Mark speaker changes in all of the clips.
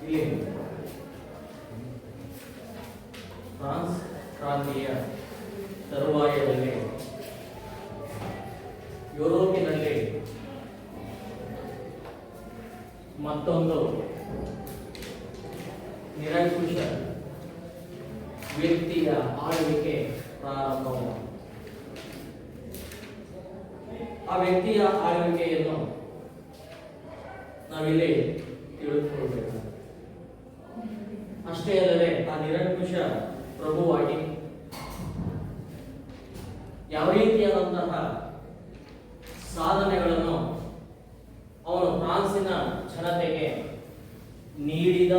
Speaker 1: ಇಲ್ಲಿ ಫ್ರಾನ್ಸ್ ಕ್ರಾಂತಿಯ ತರುವಾಯದಲ್ಲಿ ಯುರೋಪಿನಲ್ಲಿ ಮತ್ತೊಂದು ನಿರಂಕುಶ ವ್ಯಕ್ತಿಯ ಆಳ್ವಿಕೆ ಪ್ರಾರಂಭವಾಯಿತು. ಆ ವ್ಯಕ್ತಿಯ ಆಳ್ವಿಕೆಯನ್ನು ನಾವಿಲ್ಲಿ ತಿಳಿದುಕೊಳ್ಳಬೇಕು. ಅಷ್ಟೇ ಅಲ್ಲದೆ ಆ ನಿರಂಕುಶ ಪ್ರಭುವಾಗಿ ಯಾವ ರೀತಿಯಾದಂತಹ ಸಾಧನೆಗಳನ್ನು ಅವನು ಫ್ರಾನ್ಸಿನ ಜನತೆಗೆ ನೀಡಿದ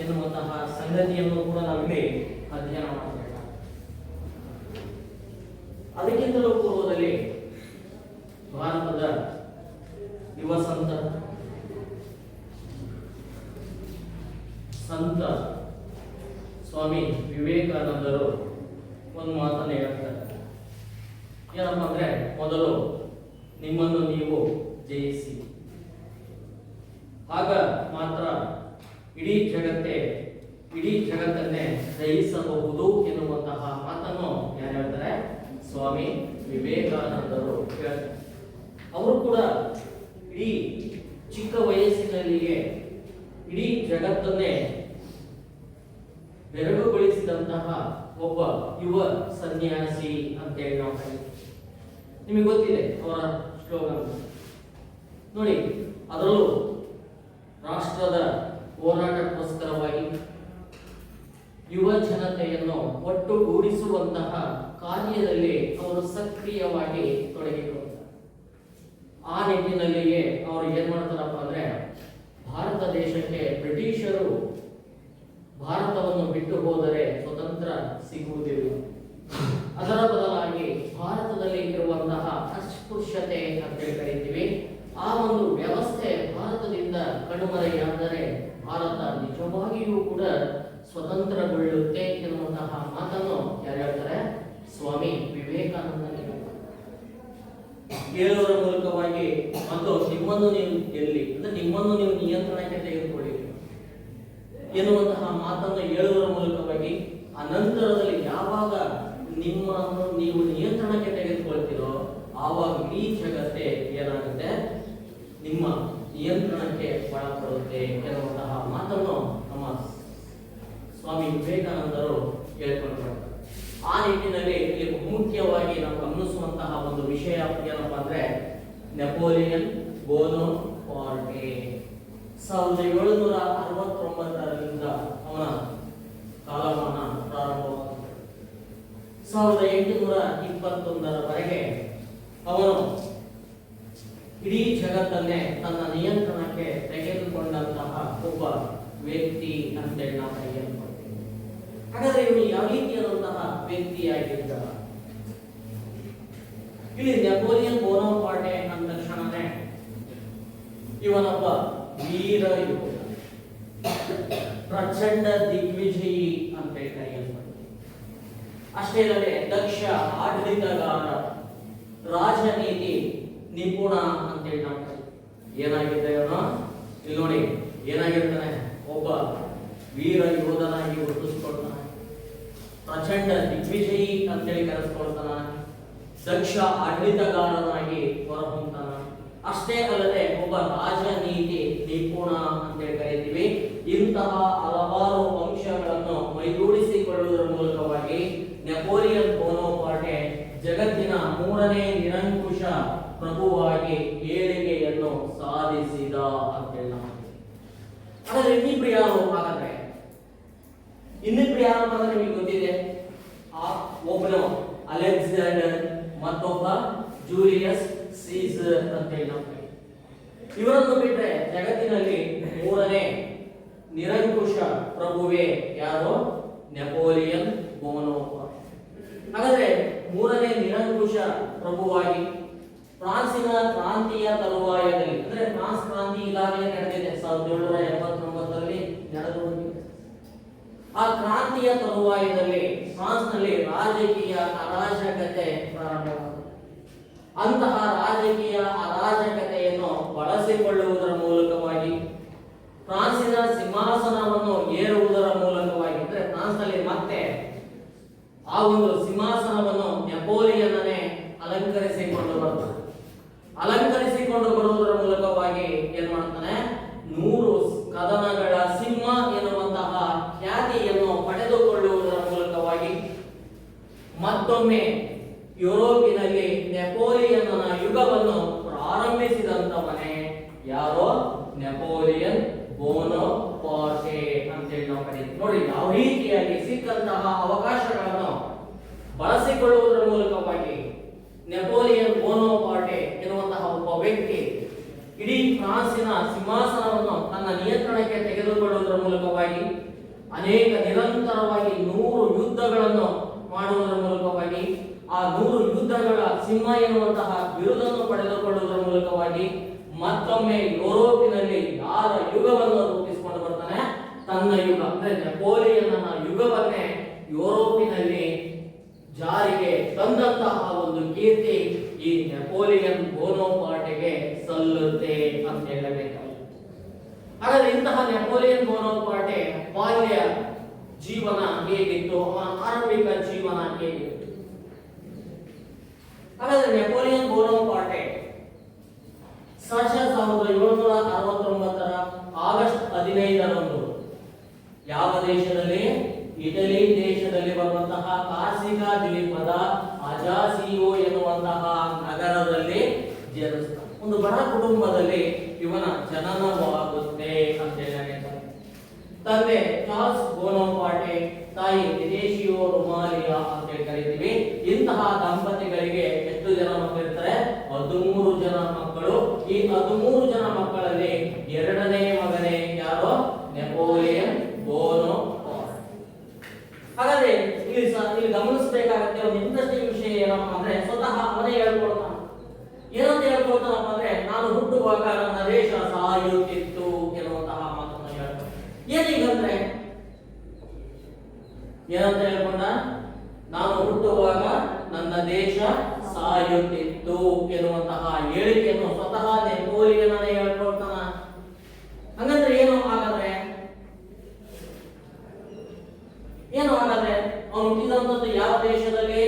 Speaker 1: ಎನ್ನುವಂತಹ ಸಂಗತಿಯನ್ನು ಕೂಡ ನಾವಿಲ್ಲಿ ಅಧ್ಯಯನ ಮಾಡಬೇಕು. ಅದಕ್ಕಿಂತಲೂ ಪೂರ್ವದಲ್ಲಿ ಭಾರತದ ಯುವ ಸಂತ ಸ್ವಾಮಿ ವಿವೇಕಾನಂದರು ಒಂದು ಮಾತನ್ನು ಹೇಳ್ತಾರೆ. ಏನಪ್ಪ ಅಂದ್ರೆ, ಮೊದಲು ನಿಮ್ಮನ್ನು ನೀವು ಜಯಿಸಿ, ಆಗ ಮಾತ್ರ ಇಡೀ ಜಗತ್ತನ್ನೇ ಜಯಿಸಬಹುದು ಎನ್ನುವಂತಹ ಮಾತನ್ನು ಯಾರು ಹೇಳ್ತಾರೆ? ಸ್ವಾಮಿ ವಿವೇಕಾನಂದರು ಹೇಳ್ತಾರೆ. ಅವರು ಕೂಡ ಇಡೀ ಚಿಕ್ಕ ವಯಸ್ಸಿನಲ್ಲಿಯೇ ಇಡೀ ಜಗತ್ತನ್ನೇ ಬೆರಗುಗೊಳಿಸಿದಂತಹ ಒಬ್ಬ ಯುವ ಸನ್ಯಾಸಿ ಅಂತೇಳಿ ನಾವು ಹೇಳ್ತೀವಿ. ನಿಮಗೆ ಗೊತ್ತಿದೆ ಅವರ ಸ್ಲೋಗನ್ ನೋಡಿ. ಅದರಲ್ಲೂ ರಾಷ್ಟ್ರದ ಹೋರಾಟಕ್ಕೋಸ್ಕರವಾಗಿ ಯುವ ಜನತೆಯನ್ನು ಒಟ್ಟುಗೂಡಿಸುವಂತಹ ಕಾರ್ಯದಲ್ಲಿ ಅವರು ಸಕ್ರಿಯವಾಗಿ ತೊಡಗಿಕೊಂಡರು. ಆ ನಿಟ್ಟಿನಲ್ಲಿಯೇ ಅವರು ಏನ್ ಮಾಡ್ತಾರಪ್ಪ ಅಂದ್ರೆ, ಭಾರತ ದೇಶಕ್ಕೆ ಬ್ರಿಟಿಷರು ಭಾರತವನ್ನು ಬಿಟ್ಟು ಹೋದರೆ ಸ್ವತಂತ್ರ ಸಿಗುವುದಿಲ್ಲ, ಅದರ ಬದಲಾಗಿ ಭಾರತದಲ್ಲಿ ಇರುವಂತಹ ಅಸ್ಪೃಶ್ಯತೆ ಅಂತ ಕರೀತೀವಿ, ಆ ಒಂದು ವ್ಯವಸ್ಥೆ ಭಾರತದಿಂದ ಕಣ್ಮರೆಯಾದರೆ ಭಾರತ ನಿಜವಾಗಿಯೂ ಕೂಡ ಸ್ವತಂತ್ರಗೊಳ್ಳುತ್ತೆ ಎನ್ನುವಂತಹ ಮಾತನ್ನು ಯಾರು ಹೇಳ್ತಾರೆ? ಸ್ವಾಮಿ ವಿವೇಕಾನಂದ ಹೇಳುವುದರ ಮೂಲಕವಾಗಿ, ಮತ್ತು ನಿಮ್ಮನ್ನು ನೀವು ಗೆಲ್ಲಿ ಅಂದ್ರೆ ನಿಮ್ಮನ್ನು ನೀವು ನಿಯಂತ್ರಣಕ್ಕೆ ತೆಗೆದುಕೊಳ್ಳಿ ಎನ್ನುವಂತಹ ಮಾತನ್ನು ಹೇಳುವುದರ ಮೂಲಕವಾಗಿ, ಅನಂತರದಲ್ಲಿ ಯಾವಾಗ ನಿಮ್ಮನ್ನು ನೀವು ನಿಯಂತ್ರಣಕ್ಕೆ ತೆಗೆದುಕೊಳ್ತೀರೋ ಆವಾಗ ಈ ಜಗತ್ತೇ ಏನಾಗುತ್ತೆ? ನಿಮ್ಮ ನಿಯಂತ್ರಣಕ್ಕೆ ಒಳಪಡುತ್ತೆ ಎನ್ನುವಂತಹ ಮಾತನ್ನು ನಮ್ಮ ಸ್ವಾಮಿ ವಿವೇಕಾನಂದರು ಹೇಳ್ಕೊಂಡಿದ್ದಾರೆ. ಆ ನಿಟ್ಟಿನಲ್ಲಿ ಇಲ್ಲಿ ಮುಖ್ಯವಾಗಿ ನಾವು ಗಮನಿಸುವಂತಹ ಒಂದು ವಿಷಯ ಏನಪ್ಪಾ ಅಂದ್ರೆ, ನೆಪೋಲಿಯನ್ ಬೋನೋಪಾರ್ಟೆ 1769ರಿಂದ ಅವನ ಕಾಲಮಾನ ಪ್ರಾರಂಭವಾಗುತ್ತದೆ. 1821ರವರೆಗೆ ಅವನು ಇಡೀ ಜಗತ್ತನ್ನೇ ತನ್ನ ನಿಯಂತ್ರಣಕ್ಕೆ ತೆಗೆದುಕೊಂಡಂತಹ ಒಬ್ಬ ವ್ಯಕ್ತಿ ಅಂತೇಳಿ ನಾವು ಹೇಳ್ಕೊಳ್ತೀವಿ. ಹಾಗಾದ್ರೆ ಇವನು ಯಾವ ರೀತಿಯಾದಂತಹ ವ್ಯಕ್ತಿಯಾಗಿದ್ದ? ಇಲ್ಲಿ ನೆಪೋಲಿಯನ್ ಬೋನಾಪಾರ್ಟೆ ಅಂದ ತಕ್ಷಣನೇ ಇವನೊಬ್ಬ ವೀರ ಯೋಧ, ಪ್ರಚಂಡ ದಿಗ್ವಿಜಯಿ ಅಂತ ಕರೆಯಲ್ಪಡ್ತಾನೆ. ಅಷ್ಟೇ ಅಲ್ಲದೆ ದಕ್ಷ ಆಡಳಿತಗಾರ, ರಾಜನೀತಿ ನಿಪುಣ ಅಂತೇಳಿ ನಾವು ಏನಾಗಿದ್ದ ಇವನು? ಇಲ್ಲಿ ನೋಡಿ ಏನಾಗಿರ್ತಾನೆ? ಒಬ್ಬ ವೀರ ಯೋಧನಾಗಿ ಗುರುತಿಸ್ಕೊಳ್ತಾನೆ, ಪ್ರಚಂಡ ದಿಗ್ವಿಜಯಿ ಅಂತೇಳಿ ಕರೆಸ್ಕೊಳ್ತಾನೆ, ದಕ್ಷ ಆಡಳಿತಗಾರನಾಗಿ ಹೊರಹೊಮ್ತಾನ. ಅಷ್ಟೇ ಅಲ್ಲದೆ ಒಬ್ಬ ರಾಜನೀತಿ ನಿಪುಣ ಅಂತೇಳಿ ಕರೀತೀವಿ. ಇಂತಹ ಹಲವಾರು ಅಂಶಗಳನ್ನು ಮೈಗೂಡಿಸಿಕೊಳ್ಳುವುದರ ಮೂಲಕವಾಗಿ ನೆಪೋಲಿಯನ್ ಬೋನಾಪಾರ್ಟೆ ಜಗತ್ತಿನ 3ನೇ ನಿರಂಕುಶ ಪ್ರಭುವಾಗಿ ಏಳಿಗೆಯನ್ನು ಸಾಧಿಸಿದ ಅಂತೇಳಿ ನಾವು. ಹಾಗಾದ್ರೆ ಇನ್ನಿಬ್ರು ಯಾರು? ಹಾಗಾದ್ರೆ ಇನ್ನಿಬ್ರು ಯಾರು ಅಂತ ನಿಮಗೆ ಗೊತ್ತಿದೆ. ಒಬ್ಬನು ಅಲೆಕ್ಸಾಂಡರ್, ಮತ್ತೊಬ್ಬ ಜೂಲಿಯಸ್ ಸೀಸರ್ ಅಂತೇಳಿ ನಾವು. ಇವರನ್ನು ಬಿಟ್ಟರೆ ಜಗತ್ತಿನಲ್ಲಿ 3ನೇ ನಿರಂಕುಶ ಪ್ರಭುವೇ ಯಾರು? Napoleon Bonaparte. ಹಾಗಾದ್ರೆ 3ನೇ ನಿರಂಕುಶ ಪ್ರಭುವಾಗಿ ಫ್ರಾನ್ಸಿನ ಕ್ರಾಂತಿಯ ತರುವಾಯದಲ್ಲಿ, ಅಂದ್ರೆ ಫ್ರಾನ್ಸ್ ಕ್ರಾಂತಿ ಈಗಾಗಲೇ ನಡೆದಿದೆ, 1789ರಲ್ಲಿ ನಡೆದು ಹೋಗಿದೆ. ಆ ಕ್ರಾಂತಿಯ ತರುವಾಯದಲ್ಲಿ ಫ್ರಾನ್ಸ್ನಲ್ಲಿ ರಾಜಕೀಯ ಅರಾಜಕತೆ ಪ್ರಾರಂಭವಾಗಿದೆ. ಅಂತಹ ರಾಜಕೀಯ ಅರಾಜಕತೆಯನ್ನು ಬಳಸಿಕೊಳ್ಳುವುದರ ಮೂಲಕವಾಗಿ ಫ್ರಾನ್ಸಿನ ಸಿಂಹಾಸನವನ್ನು ಏರುವುದರ ಮೂಲಕವಾಗಿ, ಅಂದ್ರೆ ಫ್ರಾನ್ಸ್ನಲ್ಲಿ ಮತ್ತೆ ಆ ಒಂದು ಸಿಂಹಾಸನವನ್ನು ನೆಪೋಲಿಯನ್ನೇ ಅಲಂಕರಿಸಿಕೊಂಡು ಬರ್ತಾನೆ. ಅಲಂಕರಿಸಿಕೊಂಡು ಬರುವುದರ ಮೂಲಕವಾಗಿ ಏನ್ ಮಾಡ್ತಾನೆ, 100 ಕದನಗಳ ಸಿಂಹ ಎನ್ನುವಂತಹ ಖ್ಯಾತಿಯನ್ನು ಪಡೆದುಕೊಳ್ಳುವುದರ ಮೂಲಕವಾಗಿ ಮತ್ತೊಮ್ಮೆ ಯುರೋಪಿನಲ್ಲಿ ನೆಪೋಲಿಯನ್ನ ಯುಗವನ್ನು ಪ್ರಾರಂಭಿಸಿದಂತವನೇ ಯಾರೋ, ನೆಪೋಲಿಯನ್ ಬೋನಪಾರ್ಟೆ ಅಂತೇಳಿ ನಾವು ಕರೀತೀವಿ. ನೋಡಿ ಯಾವ ರೀತಿಯಾಗಿ ಸಿಕ್ಕಂತಹ ಅವಕಾಶಗಳನ್ನು ಬಳಸಿಕೊಳ್ಳುವುದರ ಮೂಲಕವಾಗಿ ನೆಪೋಲಿಯನ್ ಬೋನಪಾರ್ಟೆ ಎನ್ನುವಂತಹ ಒಬ್ಬ ವ್ಯಕ್ತಿ ಇಡೀ ಫ್ರಾನ್ಸಿನ ಸಿಂಹಾಸನವನ್ನು ತನ್ನ ನಿಯಂತ್ರಣಕ್ಕೆ ತೆಗೆದುಕೊಳ್ಳುವುದರ ಮೂಲಕವಾಗಿ ನಿರಂತರವಾಗಿ 100 ಯುದ್ಧಗಳನ್ನು ಮಾಡುವುದರ ಮೂಲಕವಾಗಿ ಆ 100 ಯುದ್ಧಗಳ ಸಿಂಹ ಎನ್ನುವಂತಹ ಬಿರುದನ್ನು ಪಡೆದುಕೊಳ್ಳುವುದರ ಮೂಲಕವಾಗಿ ಮತ್ತೊಮ್ಮೆ ಯುರೋಪಿನಲ್ಲಿ ಯಾರ ಯುಗವನ್ನು ರೂಪಿಸಿಕೊಂಡು ಬರ್ತಾನೆ, ತನ್ನ ಯುಗ ಅಂದ್ರೆ ನೆಪೋಲಿಯನ್ನ ಯುಗವನ್ನೇ ಯುರೋಪಿನಲ್ಲಿ ಜಾರಿಗೆ ತಂದಂತಹ ಒಂದು ಕೀರ್ತಿ ಈ ನೆಪೋಲಿಯನ್ ಬೋನಪಾರ್ಟೆಗೆ ಸಲ್ಲುತ್ತೆ ಅಂತ ಹೇಳಬೇಕಾಗಿದೆ. ಹಾಗಾದ್ರೆ ಇಂತಹ ನೆಪೋಲಿಯನ್ ಬೋನಪಾರ್ಟೆ ಬಾಲ್ಯ ಜೀವನ ಹೇಗಿತ್ತು, ಅವನ ಆರಂಭಿಕ ಜೀವನ ಹೇಗಿತ್ತು? ಹಾಗಾದ್ರೆ ನೆಪೋಲಿಯನ್ ಬೋನಪಾರ್ಟೆ 1769 ಆಗಸ್ಟ್ 15ರಂದು ಯಾವ ದೇಶದಲ್ಲಿ, ಇಟಲಿ ದೇಶದಲ್ಲಿ ಬರುವಂತಹ ಕಾರ್ಸಿಕಾ ದ್ವೀಪದ ಅಜಾಸಿಯೋ ಎನ್ನುವಂತಹ ನಗರದಲ್ಲಿ ಜನಿಸ್ತಾನೆ. ಒಂದು ಬಡ ಕುಟುಂಬದಲ್ಲಿ ಇವನ ಜನನವಾಗುತ್ತೆ ಅಂತ ಹೇಳಿ. ತಂದೆ ಚಾರ್ಲ್ಸ್ ಬೋನಪಾರ್ಟೆ, ತಾಯಿ ವಿದೇಶಿಯೋ ರುಮಾಲಿಯಾ ಅಂತ ಹೇಳಿ ಕರೀತೀವಿ. ಇಂತಹ ದಂಪತಿಗಳಿಗೆ ಎಷ್ಟು ಜನ ಮಕ್ಕಳಿರ್ತಾರೆ? 13 ಜನ ಮಕ್ಕಳು. ಈ 13 ಜನ ಮಕ್ಕಳಲ್ಲಿ ಎರಡನೇ ಮಗನೇ ಯಾರೋ, ನೆಪೋಲಿಯನ್ ಬೋನಪಾರ್ಟೆ. ಹಾಗಾದ್ರೆ ಇಲ್ಲಿ ಗಮನಿಸಬೇಕಾಗತ್ತೆ ಒಂದು ಇಂಟ್ರೆಸ್ಟಿಂಗ್ ವಿಷಯ ಏನಪ್ಪಾ ಅಂದ್ರೆ, ಸ್ವತಃ ಅವನೇ ಹೇಳ್ಕೊಳ್ತಾನೆ. ಏನಂತ ಹೇಳ್ಕೊಳ್ತಾನಪ್ಪ ಅಂದ್ರೆ, ನಾನು ಹುಟ್ಟುವಾಗ ನನ್ನ ದೇಶ ಸಾಯುತ್ತಿತ್ತು ಎನ್ನುವಂತಹ ಮಾತನ್ನು ಹೇಳ್ತಾನೆ. ಏನೀಗಂದ್ರೆ ಏನಂತ ಹೇಳ್ಕೊಂಡ? ನಾನು ಹುಟ್ಟುವಾಗ ನನ್ನ ದೇಶ ಸಾಯುತ್ತಿತ್ತು ಎನ್ನುವಂತಹ ಹೇಳಿಕೆಯನ್ನು ಸ್ವತಃ ನೆಪೋಲಿಯನ್ನೇ ಹೇಳ್ಕೊಳ್ತಾನ. ಹಂಗಂದ್ರೆ ಏನು ಹಾಗಾದ್ರೆ? ಏನು ಹಾಗಾದ್ರೆ ಅವನು ಹುಟ್ಟಿದಂತದ್ದು ಯಾವ ದೇಶದಲ್ಲಿ?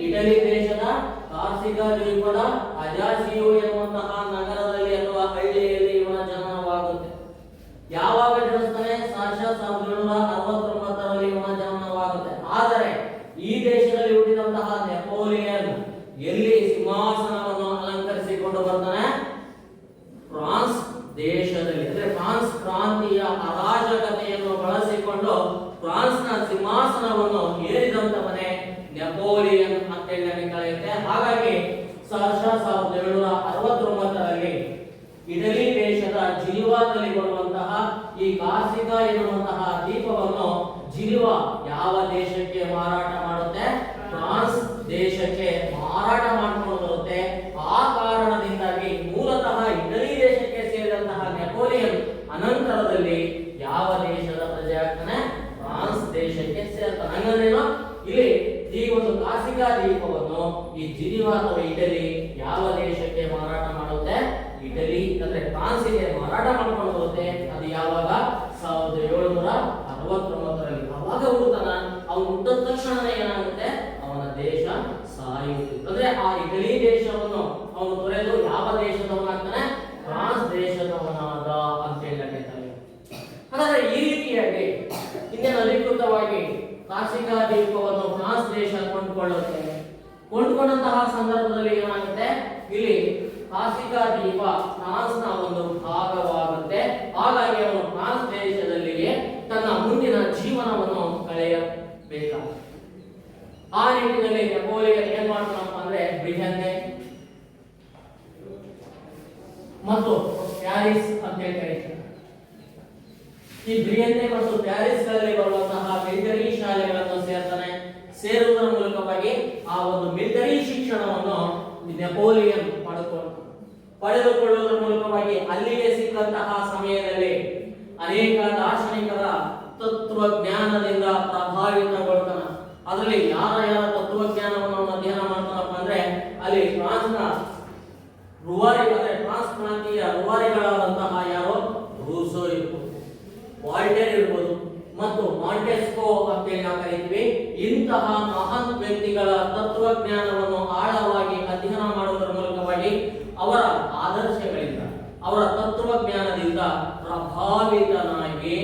Speaker 1: ಇಟಲಿ ದೇಶದ ಕಾರ್ಸಿಕಾ ದ್ವೀಪದ ಅಜಾಸಿಯೋ ಎನ್ನುವಂತಹ ನಗರದಲ್ಲಿ ಅಥವಾ ಹಳ್ಳಿಯಲ್ಲಿ ಇವನ ಜನನವಾಗುತ್ತೆ. ಯಾವಾಗ ಜನಿಸ್ತಾನೆ? 1769ರಲ್ಲಿ ಇವನ ಜನನವಾಗುತ್ತೆ. ಆದರೆ ಈ ದೇಶದಲ್ಲಿ ಹುಟ್ಟಿದಂತಹ ನೆಪೋಲಿಯನ್ ಎಲ್ಲಿ ಸಿಂಹಾಸನವನ್ನು ಅಲಂಕರಿಸಿಕೊಂಡು ಬರ್ತಾನೆ? ಫ್ರಾನ್ಸ್ ದೇಶದಲ್ಲಿ. ಅಂದ್ರೆ ಫ್ರಾನ್ಸ್ ಕ್ರಾಂತಿಯ ಅರಾಜಕತೆಯನ್ನು ಬಳಸಿಕೊಂಡು ಫ್ರಾನ್ಸ್ನ ಸಿಂಹಾಸನವನ್ನು ಏರಿದಂತವನೇ ನೆಪೋಲಿಯನ್ ಅಂತ ಹೇಳಿ ಕರೆಯುತ್ತೆ. ಹಾಗಾಗಿ 1769ರಲ್ಲಿ ಇಟಲಿ ದೇಶದ ಜಿನಿವಾದಲ್ಲಿ ಬರುವಂತಹ ಈ ಕಾರ್ಸಿಕಾ ಎನ್ನುವಂತಹ ದ್ವೀಪವನ್ನು ಜಿನಿವಾ ಯಾವ ದೇಶಕ್ಕೆ ಮಾರಾಟ ಮಾಡುತ್ತೆ? ಫ್ರಾನ್ಸ್ ದೇಶಕ್ಕೆ ಮಾರಾಟ ಮಾಡಿಕೊಂಡು ಬರುತ್ತೆ. ಆ ಕಾರಣದಿಂದಾಗಿ ಮೂಲತಃ ಇಟಲಿ ದೇಶಕ್ಕೆ ಸೇರಿದಂತಹ ನೆಪೋಲಿಯನ್ ಅನಂತರದಲ್ಲಿ ಯಾವ ದೇಶದ ಪ್ರಜೆ ಆಗ್ತಾನೆ? ಫ್ರಾನ್ಸ್ ದೇಶಕ್ಕೆ ಸೇರ್ತಾನೆ. ಹಂಗಂದ್ರೇನು? ಇಲ್ಲಿ ಈ ಒಂದು ಕಾರ್ಸಿಕಾ ದ್ವೀಪವನ್ನು ಈ ಜಿನಿವಾ ಅಥವಾ ಇಟಲಿ ಯಾವ ದೇಶಕ್ಕೆ ಮಾರಾಟ ಮಾಡುತ್ತೆ? ಇಟಲಿ ಅಂದ್ರೆ ಫ್ರಾನ್ಸಿಗೆ ಮಾರಾಟ ಮಾಡ್ಕೊಂಡು ಬರುತ್ತೆ. ಅದು ಯಾವಾಗ? 1769ರಲ್ಲಿ. ಅವಾಗ ಹುಡುತಾನ. ಅವನು ಹುಟ್ಟಿದ ತಕ್ಷಣ ಏನಾಗುತ್ತೆ? ಅವನ ದೇಶ ಸಾಯುತ್ತೆ. ಅಂದ್ರೆ ಆ ಇಟಲಿ ದೇಶವನ್ನು ಅವನು ತೊರೆದು ಯಾವ ದೇಶದವನಾಗ್ತಾನೆ? ಫ್ರಾನ್ಸ್ ದೇಶದವನಾದ ಅಂತ ಹೇಳಲಾಗುತ್ತದೆ. ಹಾಗಾದ್ರೆ ಈ ರೀತಿಯಾಗಿ ಇನ್ನೇನು ಅಧಿಕೃತವಾಗಿ ಕಾರ್ಸಿಕಾ ದ್ವೀಪವನ್ನು ಫ್ರಾನ್ಸ್ ದೇಶ ಕೊಂಡುಕೊಳ್ಳುತ್ತೆ. ಕೊಂಡುಕೊಂಡಂತಹ ಸಂದರ್ಭದಲ್ಲಿ ಏನಾಗುತ್ತೆ? ಇಲ್ಲಿ ಕಾರ್ಸಿಕಾ ದ್ವೀಪ ಫ್ರಾನ್ಸ್ನ ಒಂದು ಭಾಗವಾಗುತ್ತೆ. ಹಾಗಾಗಿ ಅವನು ಫ್ರಾನ್ಸ್ ದೇಶದಲ್ಲಿಯೇ ತನ್ನ ಮುಂದಿನ ಜೀವನವನ್ನು ಕಳೆಯಬೇಕಾಗುತ್ತೆ. ಆ ನಿಟ್ಟಿನಲ್ಲಿ ನೆಪೋಲಿಯನ್ ಏನ್ ಮಾಡ್ತಾನಪ್ಪ ಅಂದ್ರೆ, ಬ್ರಿಯನ್ನೆ ಮತ್ತು ಪ್ಯಾರಿಸ್ ಅಂತ ಕರೀತಾರೆ. ಈ ಬ್ರಿಯನ್ನೆ ಮತ್ತು ಪ್ಯಾರಿಸ್ ಗಳಲ್ಲಿ ಬರುವಂತಹ ಮಿಲಿಟರಿ ಶಾಲೆಗಳನ್ನು ಸೇರ್ತಾನೆ. ಸೇರುವುದರ ಮೂಲಕವಾಗಿ ಆ ಒಂದು ಮಿಲಿಟರಿ ಶಿಕ್ಷಣವನ್ನು ನೆಪೋಲಿಯನ್ ಪಡೆದುಕೊಳ್ಳುವುದರ ಮೂಲಕವಾಗಿ ಅಲ್ಲಿಗೆ ಸಿಕ್ಕಂತಹ ಸಮಯದಲ್ಲಿ ಅನೇಕ ದಾರ್ಶನಿಕರ ತತ್ವಜ್ಞಾನದಿಂದ ಪ್ರಭಾವಿತಗೊಳ್ತಾನ. ಅದರಲ್ಲಿ ಯಾರ ತತ್ವಜ್ಞಾನವನ್ನು ಅಧ್ಯಯನ ಮಾಡ್ತಾನಪ್ಪ ಅಂದ್ರೆ, ಅಲ್ಲಿ ಫ್ರಾನ್ಸ್ನ ರೂವಾರಿ ಅಂದ್ರೆ ಫ್ರಾನ್ಸ್ ಕ್ರಾಂತಿಯ ರೂವಾರಿಗಳಾದಂತಹ ಯಾರೋ ರೂಸೋ ವಾಲ್ಟೇರ್ ಇರ್ಬೋದು ಮತ್ತು ಮಾಂಟೆಸ್ಕೋ ಅಂತೇಳಿ ನಾವು ಕರೀತೀವಿ. ಇಂತಹ ಮಹಾನ್ ವ್ಯಕ್ತಿಗಳ ತತ್ವಜ್ಞಾನವನ್ನು ಆಳವಾಗಿ ಅಧ್ಯಯನ ಮಾಡುವುದರ ಮೂಲಕವಾಗಿ ಅವರ ಆದರ್ಶಗಳಿಂದ ಅವರ ತತ್ವಜ್ಞಾನದಿಂದ ಪ್ರಭಾವಿತನಾಗಿ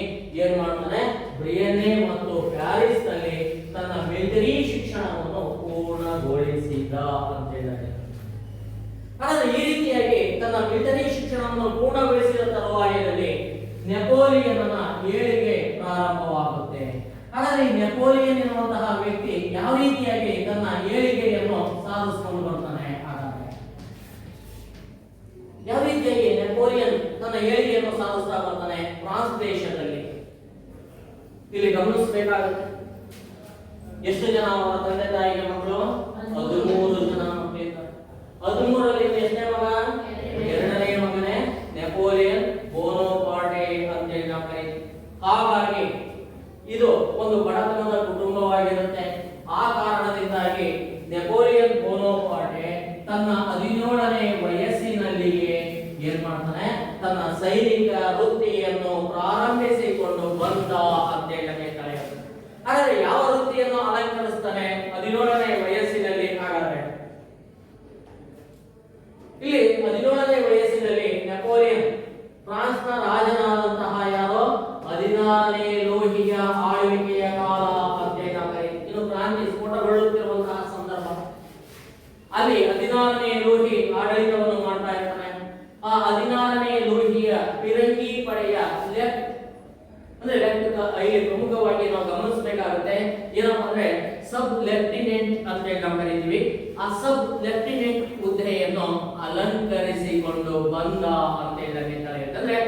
Speaker 1: ಏನ್ ಮಾಡ್ತಾನೆ, ಬ್ರಿಯನೆ ಮತ್ತು ಪ್ಯಾರಿಸ್ ನಲ್ಲಿ ತನ್ನ ಮಿಲಿಟರಿ ಶಿಕ್ಷಣವನ್ನು ಪೂರ್ಣಗೊಳಿಸಿದ ಅಂತ ಹೇಳಿದ್ದಾರೆ. ಹಾಗಾದ್ರೆ ಈ ರೀತಿಯಾಗಿ ತನ್ನ ಮಿಲಿಟರಿ ಶಿಕ್ಷಣವನ್ನು ಪೂರ್ಣಗೊಳಿಸಿದ ತರುವಾಯದಲ್ಲಿ ನೆಪೋಲಿಯನ್ನ ಏಳಿಗೆ ಪ್ರಾರಂಭವಾಗುತ್ತೆ. ಹಾಗಾದ್ರೆ ಈ ನೆಪೋಲಿಯನ್ ಎನ್ನುವಂತಹ ವ್ಯಕ್ತಿ ಯಾವ ರೀತಿಯಾಗಿ ತನ್ನ ಏಳಿಗೆಯನ್ನು ಸಾಧಿಸಿಕೊಂಡು ಬರ್ತಾನೆ? ಹಾಗಾದ್ರೆ ಯಾವ ರೀತಿಯಾಗಿ ನೆಪೋಲಿಯನ್ ತನ್ನ ಏಳಿಗೆಯನ್ನು ಸಾಧಿಸ್ತಾ ಬರ್ತಾನೆ ಫ್ರಾನ್ಸ್ ದೇಶದಲ್ಲಿ? ಇಲ್ಲಿ ಗಮನಿಸಬೇಕಾಗುತ್ತೆ. ಎಷ್ಟು ಜನ ಅವರ ತಂದೆ ತಾಯಿಗೆ ಮಕ್ಕಳು? 13 ಜನ ಮಕ್ಕಳಿದ್ದಾರೆ. 13ರಲ್ಲಿ ಎಷ್ಟನೇ ಮಗ? ಎರಡನೇ ಮಗನೇ ನೆಪೋಲಿಯನ್ ಬೋನೋಪಾರ್ಟೆ ಅಂತೇಳಿ ನಾವು ಕರೀತೀವಿ. ಹಾಗಾಗಿ ಇದು ಒಂದು ಬಡತನದ ಕುಟುಂಬವಾಗಿರುತ್ತೆ. ಆ ಕಾರಣದಿಂದಾಗಿ ನೆಪೋಲಿಯನ್ ಬೋನೋಪಾರ್ಟೆ ತನ್ನ 17ನೇ ವಯಸ್ಸಿನಲ್ಲಿಯೇ ಏನ್ ಮಾಡ್ತಾನೆ, ತನ್ನ ಸೈನಿಕ ವೃತ್ತಿಯನ್ನು ಪ್ರಾರಂಭಿಸಿಕೊಂಡು ಬಂದ ಅಂತೇಳಿ ಹೇಳ್ತಾರೆ. ಹಾಗಾದ್ರೆ ಯಾವ ವೃತ್ತಿಯನ್ನು ಅಲಂಕರಿಸ್ತಾನೆ 17ನೇ ವಯಸ್ಸಿನಲ್ಲಿ? ಹಾಗಾದ್ರೆ ಇಲ್ಲಿ 17ನೇ ವಯಸ್ಸಿನಲ್ಲಿ ನೆಪೋಲಿಯನ್ ಫ್ರಾನ್ಸ್ನ ರಾಜನಾದಂತಹ ಯಾರೋ 16ನೇ ಲೋಹಿಯ ಆಳ್ವಿಕೆಯ ಕಾಲ ಅಂತೇಳಿ ನಾವು ಕರೀತೀವಿ. ಇನ್ನು ಕ್ರಾಂತಿ ಸ್ಫೋಟಗೊಳ್ಳುತ್ತಿರುವಂತಹ ಸಂದರ್ಭ. ಅಲ್ಲಿ 16ನೇ ಲೋಹಿ ಆಡಳಿತವನ್ನು ಮಾಡ್ತಾ ಇರ್ತಾನೆ. ಆ 16ನೇ ಲೋಹಿಯ ಪಿರಂಗಿ ಪಡೆಯ ಲೆಫ್ಟ್ ಅಂದ್ರೆ ಇಲ್ಲಿ ಪ್ರಮುಖವಾಗಿ ನಾವು ಗಮನಿಸಬೇಕಾಗುತ್ತೆ ಏನಪ್ಪ ಅಂದ್ರೆ ಸಬ್ ಲೆಫ್ಟಿನೆಂಟ್ ಅಂತ ನಾವು ಕರೀತೀವಿ. ಆ ಸಬ್ ಲೆಫ್ಟಿನೆಂಟ್ ಹುದ್ದೆಯನ್ನು ಅಲಂಕರಿಸಿಕೊಂಡು ಬಂದ ಅಂತ ಹೇಳ್ತಾರೆ. ಅಂದ್ರೆ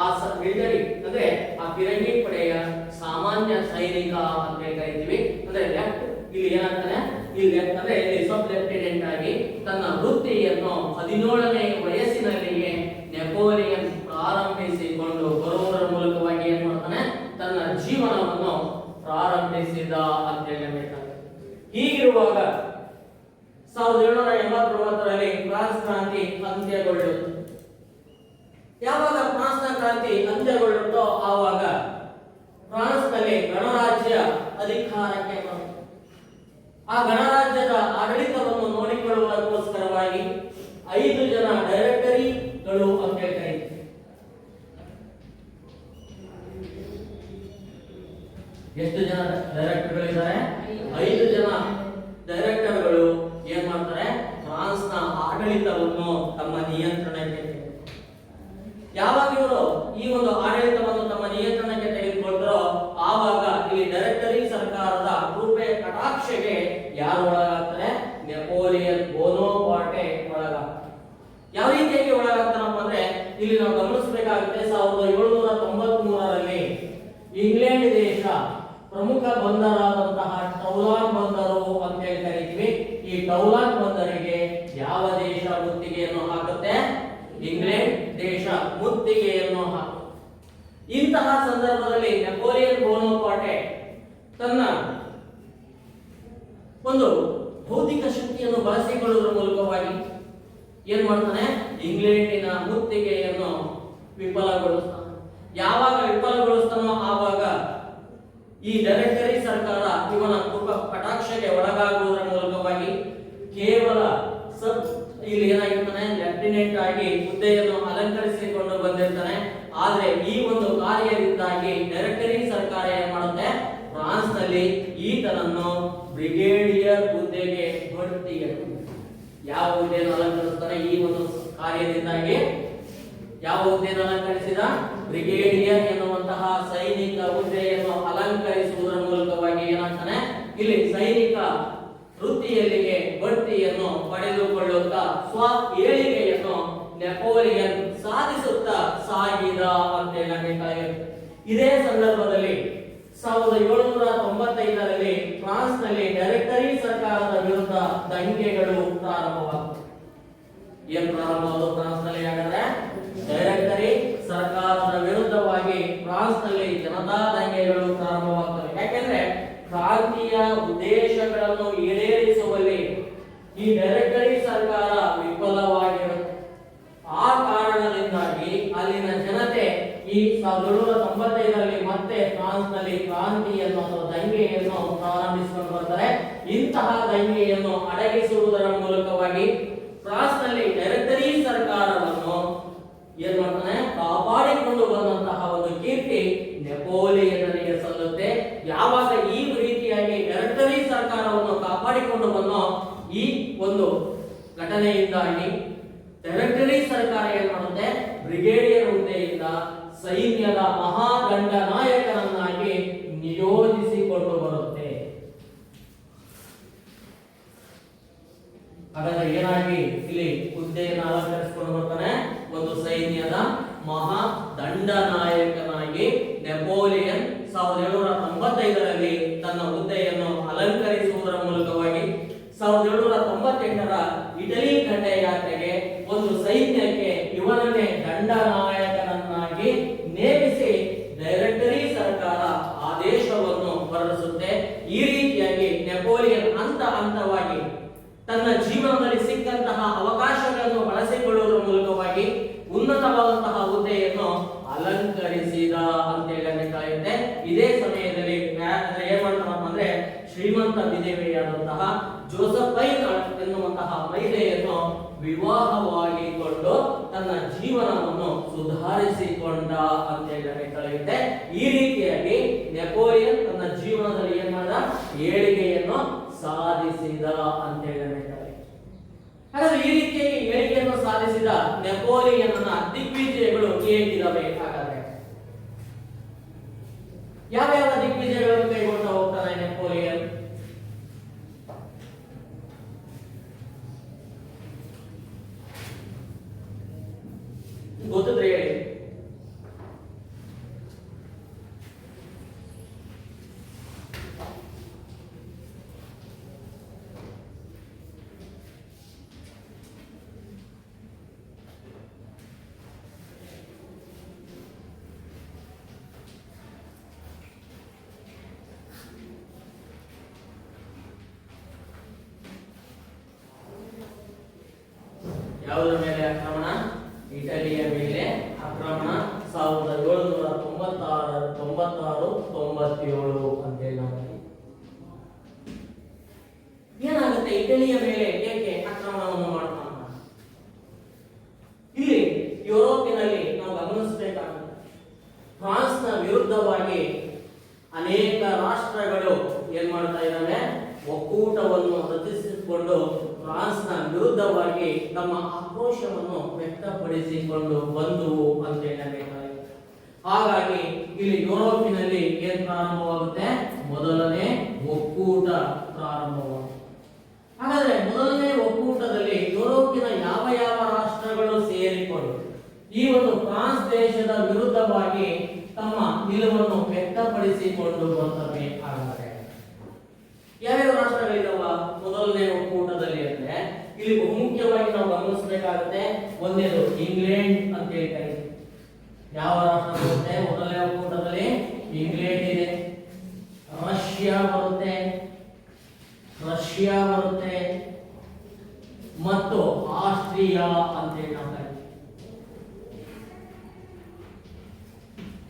Speaker 1: ಆ ಮಿಲಿಟರಿ ಅಂದ್ರೆ ಆ ಪಿರಂಗಿ ಪಡೆಯ ಸಾಮಾನ್ಯ ಸೈನಿಕ ಅಂತ ಕರೀತೀವಿ. ಅಂದ್ರೆ ಲೆಫ್ಟ್ ಇಲ್ಲಿ ಏನಾಗ್ತಾನೆ, ಇಲ್ಲಿ ಲೆಫ್ಟ್ ಅಂದ್ರೆ ಇಲ್ಲಿ ಸಬ್ ಲೆಫ್ಟಿನೆಂಟ್ ಆಗಿ ತನ್ನ ವೃತ್ತಿಯನ್ನು 17ನೇ ವಯಸ್ಸಿನಲ್ಲಿಯೇ ನೆಪೋಲಿಯನ್ ಪ್ರಾರಂಭಿಸಿಕೊಂಡು ಬರುವುದರ ಮೂಲಕವಾಗಿ ಏನ್ ಮಾಡ್ತಾನೆ, ತನ್ನ ಜೀವನವನ್ನು ಪ್ರಾರಂಭಿಸಿದ ಅಂತ ಹೇಳಬೇಕಾಗುತ್ತೆ. ಹೀಗಿರುವಾಗ 1789ರಲ್ಲಿ ಫ್ರಾನ್ಸ್ ಕ್ರಾಂತಿ ಅಂತ್ಯಗೊಳ್ಳುತ್ತೆ. ಯಾವಾಗ ಫ್ರಾನ್ಸ್ನ ಕ್ರಾಂತಿ ಅಂತ್ಯಗೊಳ್ಳುತ್ತೋ ಆವಾಗ ಫ್ರಾನ್ಸ್ನಲ್ಲಿ ಗಣರಾಜ್ಯ ಅಧಿಕಾರಕ್ಕೆ ಬಂತು. ಆ ಗಣರಾಜ್ಯದ ಆಡಳಿತವನ್ನು ನೋಡಿಕೊಳ್ಳುವುದಕ್ಕೋಸ್ಕರವಾಗಿ 5 ಜನ ಡೈರೆಕ್ಟರಿಗಳು ಅಂತ ಹೇಳ್ತಾರೆ. ಎಷ್ಟು ಜನ ಡೈರೆಕ್ಟರ್ಗಳಿದ್ದಾರೆ? 5 ಜನ ಡೈರೆಕ್ಟರ್ಗಳು ಏನ್ ಮಾಡ್ತಾರೆ, ಫ್ರಾನ್ಸ್ನ ಆಡಳಿತವನ್ನು ತಮ್ಮ ನಿಯಂತ್ರಣಕ್ಕೆ. ಯಾವಾಗ ಇವರು ಈ ಒಂದು ಆಡಳಿತವನ್ನು ತಮ್ಮ ನಿಯಂತ್ರಣಕ್ಕೆ ತೆಗೆದುಕೊಂಡ್ರೋ ಆವಾಗ ಇಲ್ಲಿ ಡೈರೆಕ್ಟರಿ ಸರ್ಕಾರದ ರೂಪೆ ಕಟಾಕ್ಷೆಗೆ ಯಾರು ಒಳಗಾಗ್ತಾರೆ? ನೆಪೋಲಿಯನ್ ಬೋನೋಪಾರ್ಟೆ ಒಳಗಾಗ್ತಾರೆ. ಯಾವ ರೀತಿಯಾಗಿ ಒಳಗಾಗ್ತಾರಪ್ಪ ಅಂದ್ರೆ ಇಲ್ಲಿ ನಾವು ಗಮನಿಸಬೇಕಾಗುತ್ತೆ. 1793ರಲ್ಲಿ ಇಂಗ್ಲೆಂಡ್ ದೇಶ ಪ್ರಮುಖ ಬಂದರಾದಂತಹ ಟೌಲಾನ್ ಬಂದರು ಅಂತ ಹೇಳಿ ಕರೀತೀವಿ. ಈ ಟೌಲಾನ್ ಬಂದರಿಗೆ ಯಾವ ದೇಶ ಮುತ್ತಿಗೆಯನ್ನು ಹಾಕುತ್ತೆ? ಇಂಗ್ಲೆಂಡ್ ದೇಶ ಮುತ್ತಿಗೆಯನ್ನು ಹಾಕುತ್ತೆ. ಇಂತಹ ಸಂದರ್ಭದಲ್ಲಿ ನೆಪೋಲಿಯನ್ ಬೋನೋಪಾರ್ಟೆ ತನ್ನ ಒಂದು ಭೌತಿಕ ಶಕ್ತಿಯನ್ನು ಬಳಸಿಕೊಳ್ಳುವುದರ ಮೂಲಕವಾಗಿ ಏನ್ ಮಾಡ್ತಾನೆ, ಇಂಗ್ಲೆಂಡಿನ ಮುತ್ತಿಗೆಯನ್ನು ವಿಫಲಗೊಳಿಸ್ತಾನೆ. ಯಾವಾಗ ವಿಫಲಗೊಳಿಸ್ತಾನೋ ಆವಾಗ ಈ ಡೈರೆಕ್ಟರಿ ಸರ್ಕಾರ ಇವನ ಕಟಾಕ್ಷಕ್ಕೆ ಒಳಗಾಗುವುದರ ಮೂಲಕವಾಗಿ ಕೇವಲ ಇಲ್ಲಿ ಏನಾಗಿರ್ತಾನೆ, ಲೆಫ್ಟಿನೆಂಟ್ ಆಗಿ ಹುದ್ದೆಯನ್ನು ಅಲಂಕರಿಸಿಕೊಂಡು ಬಂದಿರ್ತಾನೆ. ಆದ್ರೆ ಈ ಒಂದು ಕಾರ್ಯದಿಂದಾಗಿ ಡೈರೆಕ್ಟರಿ ಸರ್ಕಾರ ಏನ್ ಮಾಡುತ್ತೆ, ಫ್ರಾನ್ಸ್ ನಲ್ಲಿ ಈತನನ್ನು ಬ್ರಿಗೇಡಿಯರ್ ಹುದ್ದೆಗೆ ಬಡ್ತಿಯನ್ನು. ಯಾವ ಹುದ್ದೆಯನ್ನು ಅಲಂಕರಿಸ್ತಾನೆ? ಈ ಒಂದು ಕಾರ್ಯದಿಂದಾಗಿ ಯಾವ ಹುದ್ದೆಯನ್ನು ಅಲಂಕರಿಸಿದ? ಬ್ರಿಗೇಡಿಯರ್ ಎನ್ನುವಂತಹ ಸೈನಿಕ ಹುದ್ದೆಯನ್ನು ಅಲಂಕರಿಸುವುದರ ಮೂಲಕವಾಗಿ ಏನಾಗ್ತಾನೆ, ಇಲ್ಲಿ ಸೈನಿಕ ವೃತ್ತಿಯಲ್ಲಿಗೆ ಬಡ್ತಿಯನ್ನು ಪಡೆದುಕೊಳ್ಳುತ್ತಾ ಸ್ವ ಏಳಿಗೆಯನ್ನು ನೆಪೋಲಿಯನ್ ಸಾಧಿಸುತ್ತಾ ಸಾಗಿದ ಅಂತ ಹೇಳಬೇಕಾಗಿದೆ. ಇದೇ ಸಂದರ್ಭದಲ್ಲಿ 1795ರಲ್ಲಿ ಫ್ರಾನ್ಸ್ ನಲ್ಲಿ ಡೈರೆಕ್ಟರಿ ಸರ್ಕಾರದ ವಿರುದ್ಧ ದಂಗೆಗಳು ಪ್ರಾರಂಭವಾಗುತ್ತವೆ. ಏನ್ ಪ್ರಾರಂಭವಾದವು ಫ್ರಾನ್ಸ್ ನಲ್ಲಿ? ಹಾಗಾದ್ರೆ ಡೈರೆಕ್ಟರಿ ಸರ್ಕಾರದ ವಿರುದ್ಧವಾಗಿ ಫ್ರಾನ್ಸ್ ನಲ್ಲಿ ಜನತಾ ದಂಗೆಗಳು ಪ್ರಾರಂಭವಾಗ್ತವೆ. ಯಾಕೆಂದ್ರೆ ಕ್ರಾಂತಿಯ ಉದ್ದೇಶಗಳನ್ನು ಈಡೇರಿಸುವಲ್ಲಿ ಈ ಡೈರೆಕ್ಟರಿ ಸರ್ಕಾರ ವಿಫಲವಾಗಿರುತ್ತೆ. ಆ ಕಾರಣದಿಂದಾಗಿ ಅಲ್ಲಿನ ಜನತೆ ಈ 1795ರಲ್ಲಿ ಮತ್ತೆ ಫ್ರಾನ್ಸ್ನಲ್ಲಿ ಕ್ರಾಂತಿಯನ್ನು ಅಥವಾ ದಂಗೆಯನ್ನು ಪ್ರಾರಂಭಿಸಿಕೊಂಡು ಬರ್ತಾರೆ. ಇಂತಹ ದಂಗೆಯನ್ನು ಅಡಗಿಸುವುದರ ಮೂಲಕವಾಗಿ ಫ್ರಾನ್ಸ್ನಲ್ಲಿ ಟೆರಿಟರಿ ಸರ್ಕಾರವನ್ನು ಏನ್ ಮಾಡ್ತಾನೆ ಕಾಪಾಡಿಕೊಂಡು ಬಂದಂತಹ ಒಂದು ಕೀರ್ತಿ ನೆಪೋಲಿಯನ್ನನಿಗೆ ಸಲ್ಲುತ್ತೆ. ಯಾವಾಗ ಈ ರೀತಿಯಾಗಿ ಟೆರಿಟರಿ ಸರ್ಕಾರವನ್ನು ಕಾಪಾಡಿಕೊಂಡು ಬಂದೋ ಈ ಒಂದು ಘಟನೆಯಿಂದಾಗಿ ಟೆರಿಟರಿ ಸರ್ಕಾರ ಏನ್ ಮಾಡುತ್ತೆ ಬ್ರಿಗೇಡಿಯರ್ ಹುದ್ದೆಯಿಂದ ಸೈನ್ಯದ ಮಹಾದಂಡ ನಾಯಕರನ್ನಾಗಿ ನಿಯೋಜಿಸಿಕೊಂಡು ಬರುತ್ತೆ. ಹಾಗಾದ್ರೆ ಏನಾಗಿ ಇಲ್ಲಿ ಹುದ್ದೆಯನ್ನು ಅಲಂಕರಿಸಿಕೊಂಡು ಬರ್ತಾನೆ ಒಂದು ಸೈನ್ಯದ ಮಹಾ ದಂಡ ನಾಯಕನಾಗಿ ನೆಪೋಲಿಯನ್ 1795ರಲ್ಲಿ ತನ್ನ ಹುದ್ದೆಯನ್ನು ಅಲಂಕರಿಸುವುದರ ಮೂಲಕವಾಗಿ 1798ರ ಇಟಲಿ ದಂಡಯಾತ್ರೆಗೆ ಒಂದು ಸೈನ್ಯಕ್ಕೆ ಇವನನ್ನೇ ದಂಡ ನಾಯಕನನ್ನಾಗಿ ನೇಮಿಸಿ ಡೈರೆಕ್ಟರಿ ಸರ್ಕಾರ ಆದೇಶವನ್ನು ಹೊರಡಿಸುತ್ತೆ. ಈ ರೀತಿಯಾಗಿ ನೆಪೋಲಿಯನ್ ಹಂತವಾಗಿ ತನ್ನ ಜೀವನದಲ್ಲಿ ಸಿಕ್ಕಂತಹ ಅವಕಾಶಗಳನ್ನು ಬಳಸಿಕೊಳ್ಳುವುದರ ಮೂಲಕವಾಗಿ ಉನ್ನತವಾದಂತಹ ಹುದ್ದೆಯನ್ನು ಅಲಂಕರಿಸಿದ ಅಂತೇಳಿ ಕಾಯುತ್ತೆ. ಇದೇ ಸಮಯದಲ್ಲಿ ಏನ್ ಮಾಡ್ತಾನಪ್ಪ ಅಂದ್ರೆ ಶ್ರೀಮಂತ ವಿಧವೆಯಾದಂತಹ ಜೋಸಫೈನ್ ಎನ್ನುವಂತಹ ಮಹಿಳೆಯನ್ನು ವಿವಾಹವಾಗಿಕೊಂಡು ತನ್ನ ಜೀವನವನ್ನು ಸುಧಾರಿಸಿಕೊಂಡ ಅಂತೇಳಿ ಕಳೆಯುತ್ತೆ. ಈ ರೀತಿಯಾಗಿ ನೆಪೋಲಿಯನ್ ತನ್ನ ಜೀವನದಲ್ಲಿ ಏನ್ ಮಾಡಿದ ಏಳಿಗೆಯನ್ನು ಸಾಧಿಸಿದ ಅಂತೇಳಿ ಹಾಗಾದ್ರೆ ಈ ರೀತಿಯಾಗಿ ಏಳಿಗೆಯನ್ನು ಸಾಧಿಸಿದ ನೆಪೋಲಿಯನ್ನ ದಿಗ್ವಿಜಯಗಳು ಹೇಗಿದ್ದಾವೆ? ಹಾಗಾದ್ರೆ ಯಾವ್ಯಾವ ದಿಗ್ವಿಜಯಗಳನ್ನು ಕೈಗೊಂಡು ಹೋಗ್ತಾನೆ ನೆಪೋಲಿಯನ್? ಗೊತ್ತಿದ್ರೆ ಹೇಳಿ. ಯಾವುದರ ಮೇಲೆ ಆಕ್ರಮಣ? ಇಟಲಿಯ ಮೇಲೆ ಆಕ್ರಮಣ 1796-97 ಅಂತೇಳಿ ನಾವು ಏನಾಗುತ್ತೆ ಇಟಲಿಯ ಮೇಲೆ ಏಕೆ ಆಕ್ರಮಣವನ್ನು ಮಾಡ್ತಾನ? ಇಲ್ಲಿ ಯುರೋಪಿನಲ್ಲಿ ನಾವು ಗಮನಿಸಬೇಕಾಗುತ್ತೆ ಫ್ರಾನ್ಸ್ನ ವಿರುದ್ಧವಾಗಿ ಅನೇಕ ರಾಷ್ಟ್ರಗಳು ಏನ್ ಮಾಡ್ತಾ ಇದ್ದಾವೆ ಒಕ್ಕೂಟವನ್ನು ರಚಿಸಿಕೊಂಡು ಫ್ರಾನ್ಸ್ನ ವಿರುದ್ಧವಾಗಿ ತಮ್ಮ ಆಕ್ರೋಶವನ್ನು ವ್ಯಕ್ತಪಡಿಸಿಕೊಂಡು ಬಂದುವು ಅಂತ ಹೇಳಬೇಕಾಗಿದೆ. ಹಾಗಾಗಿ ಇಲ್ಲಿ ಯುರೋಪಿನಲ್ಲಿ ಏನ್ ಪ್ರಾರಂಭವಾಗುತ್ತೆ? ಮೊದಲನೇ ಒಕ್ಕೂಟ ಪ್ರಾರಂಭವಾಗುತ್ತೆ. ಹಾಗಾದ್ರೆ ಮೊದಲನೇ ಒಕ್ಕೂಟದಲ್ಲಿ ಯುರೋಪಿನ ಯಾವ ಯಾವ ರಾಷ್ಟ್ರಗಳು ಸೇರಿಕೊಂಡು ಈ ಒಂದು ಫ್ರಾನ್ಸ್ ದೇಶದ ವಿರುದ್ಧವಾಗಿ ತಮ್ಮ ನಿಲುವನ್ನು ವ್ಯಕ್ತಪಡಿಸಿಕೊಂಡು ಬರ್ತವೆ. ಹಾಗಾದ್ರೆ ಯಾವ್ಯಾವ ರಾಷ್ಟ್ರಗಳಿದಾವ ಮೊದಲನೇ ಒಕ್ಕೂಟದಲ್ಲಿ ಅಂದ್ರೆ ಇಲ್ಲಿ ಬಹುಮುಖ್ಯವಾಗಿ ನಾವು ಗಮನಿಸಬೇಕಾಗುತ್ತೆ. ಒಂದೇದು ಇಂಗ್ಲೆಂಡ್ ಅಂತ ಹೇಳ್ತಾರೆ. ಯಾವ ರಾಷ್ಟ್ರ ಬರುತ್ತೆ ಮೊದಲನೇ ಒಕ್ಕೂಟದಲ್ಲಿ? ಇಂಗ್ಲೆಂಡ್ ಇದೆ, ರಷ್ಯಾ ಬರುತ್ತೆ ಮತ್ತು ಆಸ್ಟ್ರಿಯಾ ಅಂತ ಹೇಳಿ ನಾವು ಕರೀತೀವಿ.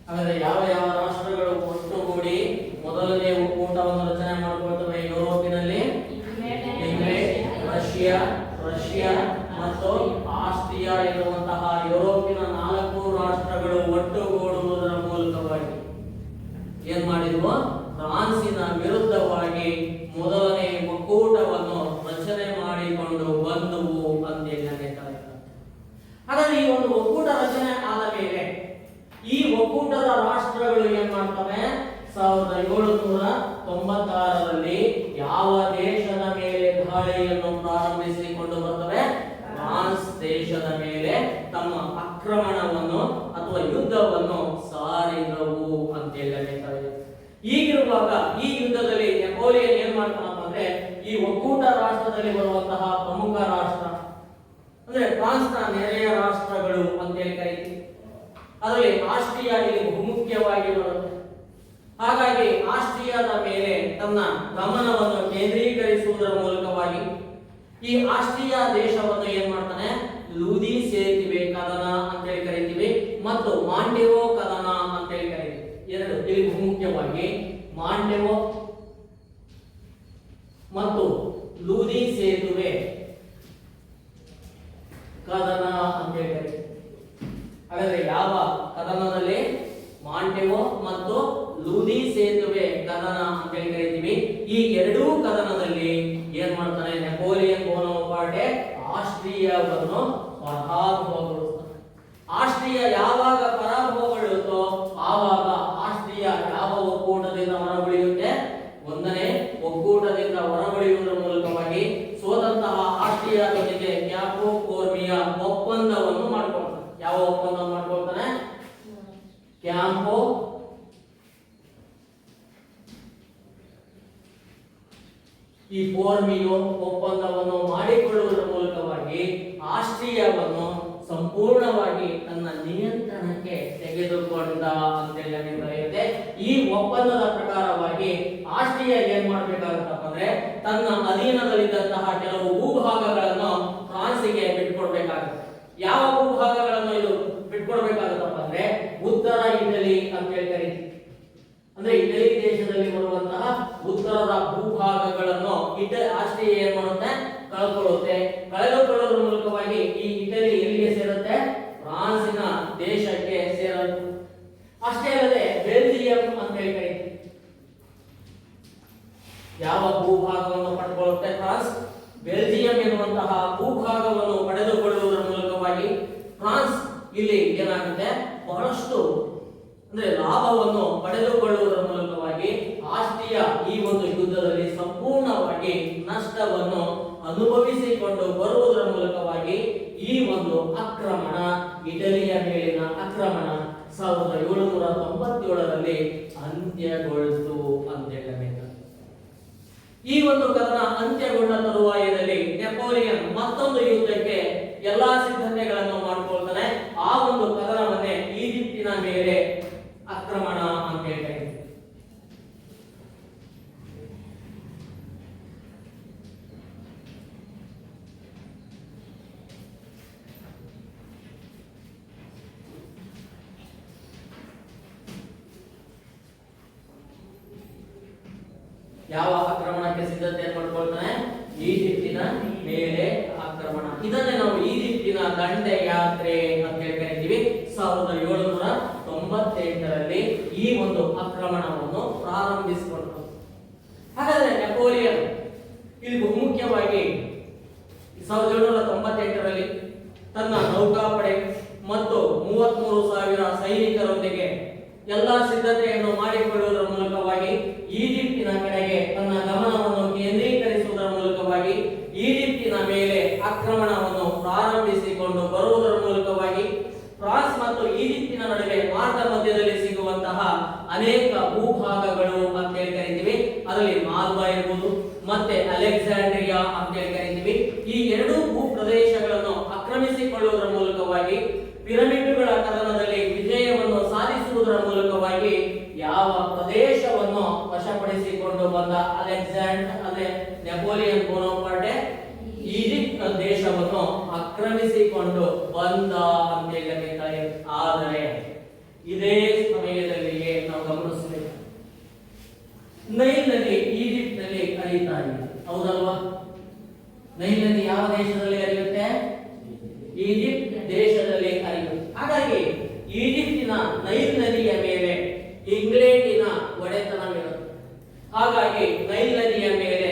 Speaker 1: ಹಾಗಾದ್ರೆ ಯಾವ ಯಾವ ರಾಷ್ಟ್ರಗಳು ಒಟ್ಟುಗೂಡಿ ಮೊದಲನೇ ಒಕ್ಕೂಟವನ್ನು ರಚನೆ ಮಾಡಿಕೊಳ್ತವೆ ಯುರೋಪಿನಲ್ಲಿ? ಇಂಗ್ಲೆಂಡ್, ರಷ್ಯಾ ಮತ್ತು ಆಸ್ಟ್ರಿಯಾ ಎನ್ನುವಂತಹ ಯುರೋಪಿನ 4 ರಾಷ್ಟ್ರಗಳು ಒಟ್ಟುಗೂಡುವುದರ ಮೂಲಕವಾಗಿ ಏನ್ ಮಾಡಿದ್ವು? ಫ್ರಾನ್ಸಿನ ವಿರುದ್ಧವಾಗಿ ಮೊದಲನೇ ಒಕ್ಕೂಟವನ್ನು ರಚನೆ ಮಾಡಿಕೊಂಡು ಬಂದುವು ಅಂತ ಹೇಳ್ತಾರೆ. ಹಾಗಾದ್ರೆ ಈ ಒಂದು ಒಕ್ಕೂಟ ರಚನೆ ಆದ ಮೇಲೆ ಈ ಒಕ್ಕೂಟದ ರಾಷ್ಟ್ರಗಳು ಏನ್ ಮಾಡ್ತವೆ? 1796ರಲ್ಲಿ ಯಾವ ದೇಶದ ಮೇಲೆ ದಾಳಿಯನ್ನು ಪ್ರಾರಂಭಿಸಿಕೊಂಡು ಬರ್ತವೆ? ಫ್ರಾನ್ಸ್ ದೇಶದ ಮೇಲೆ ತಮ್ಮ ಆಕ್ರಮಣವನ್ನು ಅಥವಾ ಯುದ್ಧವನ್ನು ಸಾರಿದವು ಅಂತ ಹೇಳಬೇಕಾಗಿದೆ. ಈಗಿರುವಾಗ ಈ ಯುದ್ಧದಲ್ಲಿ ನೆಪೋಲಿಯನ್ ಏನ್ ಮಾಡ್ತಾನಪ್ಪ ಅಂದ್ರೆ ಈ ಒಕ್ಕೂಟ ರಾಷ್ಟ್ರದಲ್ಲಿ ಬರುವಂತಹ ಪ್ರಮುಖ ರಾಷ್ಟ್ರ ಅಂದ್ರೆ ಫ್ರಾನ್ಸ್ನ ನೆರೆಯ ರಾಷ್ಟ್ರಗಳು ಅಂತ ಹೇಳಿ ಕರೀತೀವಿ. ಅದರಲ್ಲಿ ಆಸ್ಟ್ರಿಯಾ ಇಲ್ಲಿ ಬಹುಮುಖ್ಯವಾಗಿ ಬರುತ್ತೆ. ಹಾಗಾಗಿ ಆಸ್ಟ್ರಿಯಾದ ಮೇಲೆ ತನ್ನ ಗಮನವನ್ನು ಕೇಂದ್ರೀಕರಿಸುವುದರ ಮೂಲಕವಾಗಿ ಈ ಆಸ್ಟ್ರಿಯಾ ದೇಶವನ್ನು ಏನ್ ಮಾಡ್ತಾನೆ? ಲೂದಿ ಸೇತುವೆ ಕದನ ಅಂತ ಹೇಳಿ ಕರಿತೀವಿ ಮತ್ತು ಮಾಂಟೆವೋ ಕದನ ಇಲ್ಲಿ ಬಹುಮುಖ್ಯವಾಗಿ ಮಾಂಟೆವೋ ಮತ್ತು ಲೂದಿ ಸೇತುವೆ ಕದನ ಅಂತ ಹೇಳ್ತಾರೆ. ಹಾಗಾದ್ರೆ ಯಾವ ಕದನದಲ್ಲಿ? ಮಾಂಟೆವೋ ಮತ್ತು ಲೂದಿ ಸೇತುವೆ ಕದನ ಅಂತ ಹೇಳಿ ಕರೀತೀವಿ. ಈ ಎರಡೂ ಕದನದಲ್ಲಿ ಏನ್ ಮಾಡ್ತಾನೆ ನೆಪೋಲಿಯನ್ ಬೋನಾಪಾರ್ಟೆ ಆಸ್ಟ್ರಿಯಾವನ್ನು ಪರಾಭವಗೊಳಿಸ್ತಾನೆ. ಆಸ್ಟ್ರಿಯಾ ಯಾವಾಗ ಪರಾಭವಗೊಳ್ಳುತ್ತೋ ಆವಾಗ ಆಸ್ಟ್ರಿಯಾ ಯಾವ ಒಕ್ಕೂಟದಿಂದ ಹೊರಗುಳಿಯುತ್ತೆ? ಒಂದನೇ ಒಕ್ಕೂಟದಿಂದ ಹೊರಗುಳಿಯುವುದರ ಮೂಲಕವಾಗಿ ಸೋದಂತಹ ಆಸ್ಟ್ರಿಯಾದೊಂದಿಗೆ ಕ್ಯಾಪೋ ಫೋರ್ಮಿಯಾ ಒಪ್ಪಂದವನ್ನು ಮಾಡಿಕೊಳ್ತಾನೆ. ಯಾವ ಒಪ್ಪಂದವನ್ನು ಮಾಡಿಕೊಳ್ತಾನೆ? ಕ್ಯಾಂಪೋ ಈ ಫೋರ್ಮಿಯೋ ಒಪ್ಪಂದವನ್ನು ಮಾಡಿಕೊಳ್ಳುವುದರ ಮೂಲಕವಾಗಿ ಆಸ್ಟ್ರಿಯಾವನ್ನು ಸಂಪೂರ್ಣವಾಗಿ ತನ್ನ ನಿಯಂತ್ರಣಕ್ಕೆ ತೆಗೆದುಕೊಂಡ ಅಂತೇಳಿ ನಮಗೆ ಬರೆಯುತ್ತೆ. ಈ ಒಪ್ಪಂದದ ಪ್ರಕಾರವಾಗಿ ಆಸ್ಟ್ರಿಯಾ ಏನ್ ಮಾಡ್ಬೇಕಾಗುತ್ತಪ್ಪ ಅಂದ್ರೆ ತನ್ನ ಅಧೀನದಲ್ಲಿದ್ದಂತಹ ಕೆಲವು ಭೂಭಾಗಗಳನ್ನು ಫ್ರಾನ್ಸಿಗೆ ಬಿಟ್ಕೊಡ್ಬೇಕಾಗುತ್ತೆ. ಯಾವ ಭೂಭಾಗಗಳನ್ನು ಇದು ಬಿಟ್ಕೊಡ್ಬೇಕಾಗುತ್ತಪ್ಪ ಅಂದ್ರೆ ಉತ್ತರ ಇಟಲಿ ಅಂತ ಹೇಳಿ ಕರೀತೀವಿ. ಅಂದ್ರೆ ಇಟಲಿ ದೇಶದಲ್ಲಿ ಬರುವಂತಹ ಉತ್ತರದ ಭೂಭಾಗಗಳನ್ನು ಆಸ್ಟ್ರಿಯಾ ಏನ್ ಮಾಡುತ್ತೆ? ಕಳೆದುಕೊಳ್ಳುತ್ತೆ. ಕಳೆದುಕೊಳ್ಳುವುದರ ಮೂಲಕವಾಗಿ ಈ ಇಟಲಿ ಎಲ್ಲಿಗೆ ಸೇರುತ್ತೆ? ಫ್ರಾನ್ಸಿನ ದೇಶಕ್ಕೆ ಸೇರುತ್ತೆ. ಅಷ್ಟೇ ಅಲ್ಲದೆ ಬೆಲ್ಜಿಯಂ ಅಂತ ಹೇಳಿ ಕರೀತೀವಿ. ಯಾವ ಭೂಭಾಗವನ್ನು ಪಡೆದುಕೊಳ್ಳುತ್ತೆ ಫ್ರಾನ್ಸ್? ಬೆಲ್ಜಿಯಂ ಎನ್ನುವಂತಹ ಭೂಭಾಗವನ್ನು ಪಡೆದುಕೊಳ್ಳುವುದರ ಮೂಲಕವಾಗಿ ಫ್ರಾನ್ಸ್ ಇಲ್ಲಿ ಏನಾಗುತ್ತೆ? ಬಹಳಷ್ಟು ಅಂದ್ರೆ ಲಾಭವನ್ನು ಪಡೆದುಕೊಳ್ಳುವುದರ ಮೂಲಕವಾಗಿ ಆಸ್ಟ್ರಿಯಾ ಈ ಒಂದು ಯುದ್ಧದಲ್ಲಿ ಸಂಪೂರ್ಣವಾಗಿ ನಷ್ಟವನ್ನು ಅನುಭವಿಸಿಕೊಂಡು ಬರುವುದರ ಮೂಲಕವಾಗಿ ಈ ಒಂದು ಆಕ್ರಮಣ, ಇಟಲಿಯ ಮೇಲಿನ ಆಕ್ರಮಣ 1797ರಲ್ಲಿ ಅಂತ್ಯಗೊಳ್ತು ಅಂತ ಹೇಳಬೇಕು. ಈ ಒಂದು ಕದನ ಅಂತ್ಯಗೊಂಡ ತರುವಾಯದಲ್ಲಿ ನೆಪೋಲಿಯನ್ ಮತ್ತೊಂದು ಯುದ್ಧಕ್ಕೆ ಎಲ್ಲಾ ಸಿದ್ಧತೆಗಳನ್ನು ಮಾಡಿಕೊಳ್ತಾನೆ. ಆ ಒಂದು ಕದನವನ್ನೇ ಈಜಿಪ್ಟಿನ ಮೇಲೆ ಆಕ್ರಮಣ ಅಂತ ಹೇಳ್ತಾರೆ. ಯಾವ ಆಕ್ರಮಣಕ್ಕೆ ಸಿದ್ಧತೆ ಮಾಡ್ಕೊಳ್ತಾನೆ? ಈಜಿಪ್ಟಿನ ಮೇಲೆ ಆಕ್ರಮಣ. ಇದನ್ನೇ ನಾವು ಈಜಿಪ್ಟಿನ ದಂಡಯಾತ್ರೆ ಅಂತ ಹೇಳಿ ಕರಿತೀವಿ. 1798ರಲ್ಲಿ ಈ ಒಂದು ಆಕ್ರಮಣವನ್ನು ಪ್ರಾರಂಭಿಸಿಕೊಂಡರು. ಹಾಗಾದ್ರೆ ನೆಪೋಲಿಯನ್ ಇಲ್ಲಿ ಬಹುಮುಖ್ಯವಾಗಿ 1798ರಲ್ಲಿ ತನ್ನ ನೌಕಾಪಡೆ ಮತ್ತು 33,000 ಸೈನಿಕರೊಂದಿಗೆ ಎಲ್ಲಾ ಸಿದ್ಧತೆಯನ್ನು ಮಾಡಿಕೊಳ್ಳುವುದರ ಮೂಲಕವಾಗಿ ಈಜಿಪ್ಟಿನ ಕಡೆಗೆ ತನ್ನ ಗಮನವನ್ನು ಕೇಂದ್ರೀಕರಿಸುವುದರ ಮೂಲಕವಾಗಿ ಈಜಿಪ್ಟಿನ ಮೇಲೆ ಆಕ್ರಮಣವನ್ನು ಪ್ರಾರಂಭಿಸಿಕೊಂಡು ಬರುವುದರ ಮೂಲಕವಾಗಿ ಫ್ರಾನ್ಸ್ ಮತ್ತು ಈಜಿಪ್ಟಿನ ನಡುವೆ ಮಾರ್ಗ ಮಧ್ಯದಲ್ಲಿ ಸಿಗುವಂತಹ ಅನೇಕ ಭೂಭಾಗಗಳು ಅಂತ ಹೇಳಿ ಕರಿತೀವಿ. ಅದರಲ್ಲಿ ಮಾಲ್ವಾ ಇರುವುದು ಮತ್ತೆ ಅಲೆಕ್ಸಾಂಡ್ರಿಯಾ ಅಂತ ಹೇಳಿ ಕರಿತೀವಿ. ಈ ಎರಡೂ ಭೂ ಪ್ರದೇಶಗಳನ್ನು ಆಕ್ರಮಿಸಿಕೊಳ್ಳುವುದರ ಮೂಲಕವಾಗಿ ಪಿರಮಿಡ್ಗಳ ಕದನದಲ್ಲಿ ವಿಜಯವನ್ನು ಸಾಧಿಸುವುದರ ಮೂಲಕವಾಗಿ ಯಾವ ಪ್ರದೇಶವನ್ನು ವಶಪಡಿಸಿಕೊಂಡು ಬಂದ ಅದೇ ನೆಪೋಲಿಯನ್ ಬೋನಾಪಾರ್ಟೆ ಈಜಿಪ್ಟ್ ದೇಶವನ್ನು ಆಕ್ರಮಿಸಿಕೊಂಡು ಬಂದ ಅಂತ ಹೇಳಬೇಕಾಗಿದೆ. ಆದರೆ ಇದೇ ಸಮಯದಲ್ಲಿಯೇ ನಾವು ಗಮನಿಸಬೇಕು, ನೈಲ್ ನದಿ ಈಜಿಪ್ಟ್ ನಲ್ಲಿ ಹರಿಯುತ್ತಾ ಇದೆ, ಹೌದಲ್ವಾ? ನೈಲ್ ನದಿ ಯಾವ ದೇಶದಲ್ಲಿ ಹರಿಯುತ್ತೆ? ಈಜಿಪ್ಟ್ ದೇಶದಲ್ಲಿ ಹರಿಯುತ್ತೆ. ಹಾಗಾಗಿ ಈಜಿಪ್ಟಿನ ನೈಲ್ ನದಿಯ ಮೇಲೆ ಇಂಗ್ಲೆಂಡಿನ ಒಡೆತನವಿರುತ್ತೆ. ಹಾಗಾಗಿ ನೈಲ್ ನದಿಯ ಮೇಲೆ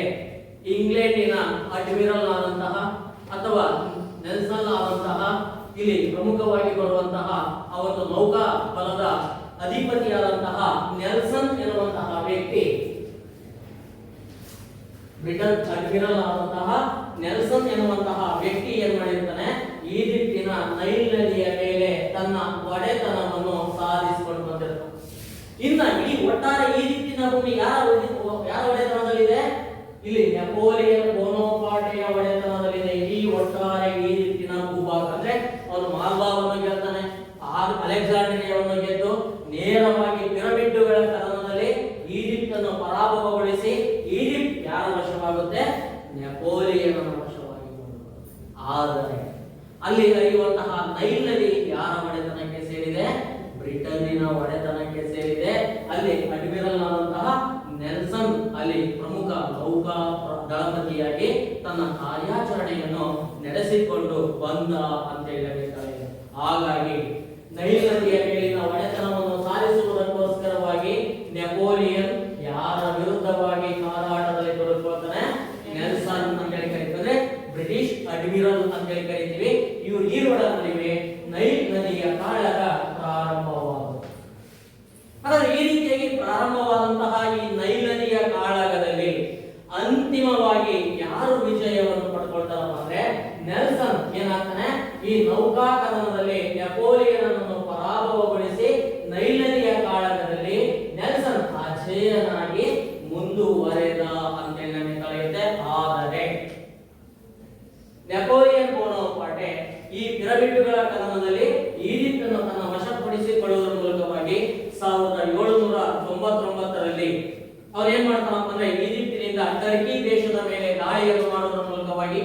Speaker 1: ಇಂಗ್ಲೆಂಡಿನ ಅಡ್ಮಿರಲ್ ಆದಂತಹ ಅಥವಾ ನೆಲ್ಸನ್ ಆದಂತಹ ಇಲ್ಲಿ ಪ್ರಮುಖವಾಗಿ ಬರುವಂತಹ ಅವತ್ತು ನೌಕಾ ಬಲದ ಅಧಿಪತಿಯಾದಂತಹ ನೆಲ್ಸನ್ ಎನ್ನುವಂತಹ ವ್ಯಕ್ತಿ, ಬ್ರಿಟನ್ ಅಡ್ಮಿರಲ್ ಆದಂತಹ ನೆಲ್ಸನ್ ಎನ್ನುವಂತಹ ವ್ಯಕ್ತಿ ಏನ್ ಮಾಡಿರ್ತಾನೆ? ಈಜಿಪ್ಟಿನ ನೈಲ್ ನದಿಯ ಮೇಲೆ ತನ್ನ ಒಡೆತನವನ್ನು ಸಾಧಿಸಿಕೊಂಡು ಬಂದಿರ್ತಾನೆ. ಇನ್ನ ಈ ಒಟ್ಟಾರೆ ಈಜಿಪ್ಟಿನ ಭೂಮಿ ಯಾರ ಒಡೆತನದಲ್ಲಿದೆ? ಇಲ್ಲಿ ನೆಪೋಲಿಯನ್ ಬೋನಾಪಾರ್ಟೆಯ ಒಡೆತನದಲ್ಲಿದೆ. ಈ ಒಟ್ಟಾರೆ ಈಜಿಪ್ಟಿನ ಭೂಭಾಗ ಅಂದ್ರೆ ಅವನು ಮಾಲ್ವಾವನ್ನು ಗೆಲ್ತಾನೆ, ಅಲೆಕ್ಸಾಂಡ್ರಿಯಾವನ್ನು ಗೆದ್ದು ನೇರವಾಗಿ ಪಿರಮಿಡ್ಗಳ ಕದನದಲ್ಲಿ ಈಜಿಪ್ಟ್ ಅನ್ನು ಪರಾಭವಗೊಳಿಸಿ ಈಜಿಪ್ಟ್ ಯಾರ ವಶವಾಗುತ್ತೆ? ನೆಪೋಲಿಯನ್ ವಶವಾಗಿ. ಆದರೆ ಅಲ್ಲಿ ಹರಿಯುವಂತಹ ನೈಲ್ ನದಿ ಯಾರ ಒಡೆತನಕ್ಕೆ ಸೇರಿದೆ? ಬ್ರಿಟನ್ನಿನ ಒಡೆತನಕ್ಕೆ ಸೇರಿದೆ. ಅಲ್ಲಿ ಅಡ್ಮಿರಲ್ ಆದಂತಹ ನೆಲ್ಸನ್ ಅಲ್ಲಿ ಪ್ರಮುಖ ನೌಕಾ ದಳಪತಿಯಾಗಿ ತನ್ನ ಕಾರ್ಯಾಚರಣೆಯನ್ನು ನಡೆಸಿಕೊಂಡು ಬಂದ ಅಂತ ಹೇಳಬೇಕಾಗಿದೆ. ಹಾಗಾಗಿ ನೈಲ್ ನದಿಯ ಮೇಲಿನ ಒಡೆತನವನ್ನು ಸಾಧಿಸುವುದಕ್ಕೋಸ್ಕರವಾಗಿ ನೆಪೋಲಿಯನ್ ಯಾರ ವಿರುದ್ಧವಾಗಿ ಕಾದಾಟದಲ್ಲಿ ತೊಡಗಿಕೊಳ್ತಾನೆ? ನೆಲ್ಸನ್ ಅಂತ ಹೇಳಿ ಕರೀತಾರೆ, ಬ್ರಿಟಿಷ್ ಅಡ್ಮಿರಲ್ ಅಂತ ಹೇಳಿ ಕರಿತೀವಿ. ಇವರು ಈರುಗಳ ನಡುವೆ ನೈಲ್ ನದಿಯ ಕಾಳಗ ಪ್ರಾರಂಭವಾಯಿತು. ಆದರೆ ಈ ರೀತಿಯಾಗಿ ಪ್ರಾರಂಭವಾದಂತಹ ಈ ನೈಲ್ ನದಿಯ ಕಾಳಗದಲ್ಲಿ ಅಂತಿಮವಾಗಿ ಯಾರು ವಿಜಯವನ್ನು ಪಡ್ಕೊಳ್ತಾರಪ್ಪ ಅಂದ್ರೆ ನೆಲ್ಸನ್ ಏನಾಗ್ತಾನೆ, ಈ ನೌಕಾ ಕದನದಲ್ಲಿ ನೆಪೋಲಿಯನ್ ಅನ್ನು ಪರಾಭವಗೊಳಿಸಿ ನೈಲ್ ನದಿಯ ಕಾಳಗದಲ್ಲಿ ನೆಲ್ಸನ್ ಅಜೇಯನಾಗಿ ಮುಂದುವರೆದ ಅಂತ ನಮಗೆ ಕಳೆಯುತ್ತೆ. ಆದರೆ ನೆಪೋಲಿಯನ್ ಬೋನಾಪಾರ್ಟೆ ಈ ಪಿರಮಿಡ್ಗಳ ಕದನದಲ್ಲಿ ಈಜಿಪ್ಟ್ ಅನ್ನು ತನ್ನ ವಶಪಡಿಸಿಕೊಳ್ಳುವುದರ ಮೂಲಕವಾಗಿ 1799ರಲ್ಲಿ ಅವ್ರು ಏನ್ ಮಾಡ್ತಾರಪ್ಪ ಅಂದ್ರೆ ಈಜಿಪ್ಟಿನಿಂದ ಟರ್ಕಿ ದೇಶದ ಮೇಲೆ ದಾಳಿಯನ್ನು ಮಾಡುವುದರ ಮೂಲಕವಾಗಿ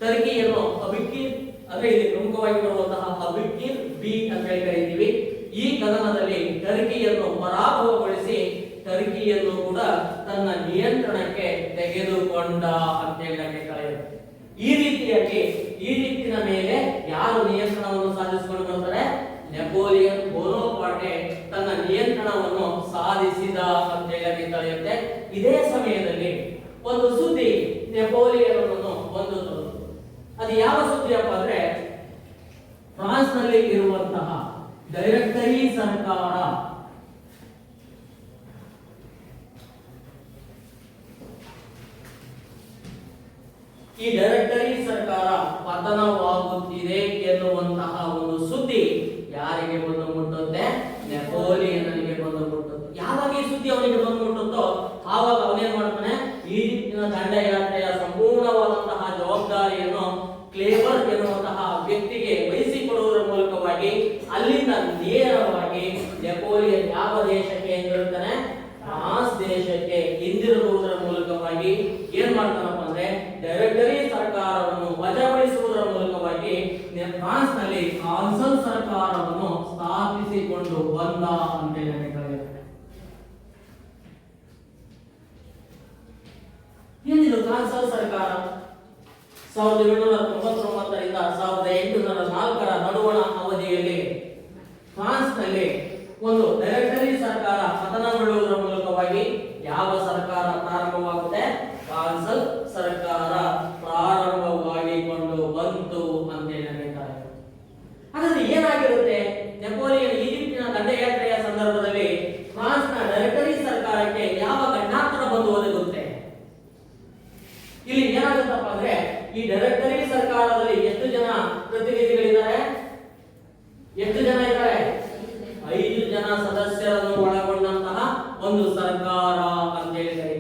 Speaker 1: ಟರ್ಕಿಯನ್ನು ಅಬಿಕಿರ್ ಅಂದ್ರೆ ಇಲ್ಲಿ ಪ್ರಮುಖವಾಗಿ ಬರುವಂತಹ ಅಬಿಕಿರ್ ಬಿ ಅಂತ ಹೇಳಿ ಕರೀತೀವಿ. ಈ ಕದನದಲ್ಲಿ ಟರ್ಕಿಯನ್ನು ಪರಾಭವಗೊಳಿಸಿ ಟರ್ಕಿಯನ್ನು ಕೂಡ ತನ್ನ ನಿಯಂತ್ರಣಕ್ಕೆ ತೆಗೆದುಕೊಂಡ ಅಂತ ಹೇಳಕ್ಕೆ ಕಳೆಯುತ್ತೆ. ಈ ರೀತಿಯಾಗಿ ಈಜಿಪ್ಟಿನ ಮೇಲೆ ಯಾರು ನಿಯಂತ್ರಣವನ್ನು ಸಾಧಿಸಿಕೊಂಡು ಬರ್ತಾರೆ? ನೆಪೋಲಿಯನ್ ಬೋನಾಪಾರ್ಟೆ ತನ್ನ ನಿಯಂತ್ರಣವನ್ನು ಸಾಧಿಸಿದ ಅಂತ ಹೇಳಕ್ಕೆ ಕಳೆಯುತ್ತೆ. ಇದೇ ಸಮಯದಲ್ಲಿ ಒಂದು ಸುದ್ದಿ ನೆಪೋಲಿಯನ್ ಅನ್ನು ಹೊಂದುತ್ತದೆ. ಅದು ಯಾವ ಸುದ್ದಿಯಪ್ಪ ಅಂದ್ರೆ ಫ್ರಾನ್ಸ್ ನಲ್ಲಿ ಇರುವಂತಹ ಡೈರೆಕ್ಟರಿ ಸರ್ಕಾರ ಈ ಡೈರೆಕ್ಟರಿ ಸರ್ಕಾರ ಪತನವಾಗುತ್ತಿದೆ ಎನ್ನುವಂತಹ ಒಂದು ಸುದ್ದಿ ಯಾರಿಗೆ ಬಂದು ಮುಟ್ಟುತ್ತೆ? ನೆಪೋಲಿಯನ್ಗೆ ಬಂದು ಮುಟ್ಟುತ್ತೆ. ಯಾವಾಗ ಈ ಸುದ್ದಿ ಅವನಿಗೆ ಬಂದು ಮುಟ್ಟುತ್ತೋ ಆವಾಗ ಅವನೇನ್ ಮಾಡ್ತಾನೆ, ಈಜಿಪ್ಟಿನ ದಂಡಯಾತ್ರೆಯ ಸಂಪೂರ್ಣವಾದಂತಹ ಜವಾಬ್ದಾರಿಯನ್ನು ಕ್ಲೇಬರ್ ಎನ್ನುವಂತಹ ವ್ಯಕ್ತಿಗೆ ವಹಿಸಿಕೊಡುವುದರ ಮೂಲಕವಾಗಿ ಅಲ್ಲಿಂದ ನೇರವಾಗಿ ನೆಪೋಲಿಯನ್ ಯಾವ ದೇಶಕ್ಕೆ ಹಿಂದಿರುತ್ತಾನೆ? ಫ್ರಾನ್ಸ್ ದೇಶಕ್ಕೆ ಹಿಂದಿರುಗುವುದರ ಮೂಲಕವಾಗಿ ಏನ್ ಮಾಡ್ತಾನಪ್ಪ ಅಂದ್ರೆ ಡೈರೆಕ್ಟರಿ ಸರ್ಕಾರವನ್ನು ವಜಾಗೊಳಿಸುವುದರ ಮೂಲಕವಾಗಿ ಫ್ರಾನ್ಸ್ ನಲ್ಲಿ ಕಾನ್ಸಲ್ ಸರ್ಕಾರವನ್ನು ಸ್ಥಾಪಿಸಿಕೊಂಡು ಬಂದ ಅಂತ ಹೇಳಬೇಕಾಗಿದೆ. ಏನಿದು ಕಾನ್ಸಲ್ ಸರ್ಕಾರ? 1799ರಿಂದ 1804ರ ನಡುವಣ ಅವಧಿಯಲ್ಲಿ ಫ್ರಾನ್ಸ್ ನಲ್ಲಿ ಒಂದು ಡೈರೆಕ್ಟರಿ ಸರ್ಕಾರ ಪತನಗೊಳ್ಳುವುದರ ಮೂಲಕವಾಗಿ ಯಾವ ಸರ್ಕಾರ ಪ್ರಾರಂಭವಾಗುತ್ತೆ? ಕಾನ್ಸಲ್ ಸರ್ಕಾರ ಪ್ರಾರಂಭವಾಗಿಕೊಂಡು ಬಂತು ಅಂತ ಹೇಳಬೇಕಾಗಿದೆ. ಹಾಗಾದ್ರೆ ಏನಾಗಿರುತ್ತೆ? ನೆಪೋಲಿಯನ್ ಈಜಿಪ್ಟಿನ ದಂಡಯಾತ್ರೆಯ ಸಂದರ್ಭದಲ್ಲಿ ಫ್ರಾನ್ಸ್ನ ಡೈರೆಕ್ಟರಿ ಸರ್ಕಾರಕ್ಕೆ ಯಾವ ಘಟನಾಕ್ರಮ ಬಂದು ಒದಗುತ್ತೆ? ಇಲ್ಲಿ ಏನಾಗುತ್ತಪ್ಪ ಅಂದ್ರೆ ಈ ಡೈರೆಕ್ಟರಿ ಸರ್ಕಾರದಲ್ಲಿ ಎಷ್ಟು ಜನ ಪ್ರತಿನಿಧಿಗಳಿದ್ದಾರೆ? ಎಷ್ಟು ಜನ ಇದ್ದಾರೆ? 5 ಜನ ಸದಸ್ಯರನ್ನು ಒಳಗೊಂಡಂತಹ ಒಂದು ಸರ್ಕಾರ ಅಂತ ಹೇಳಿದ್ದಾರೆ.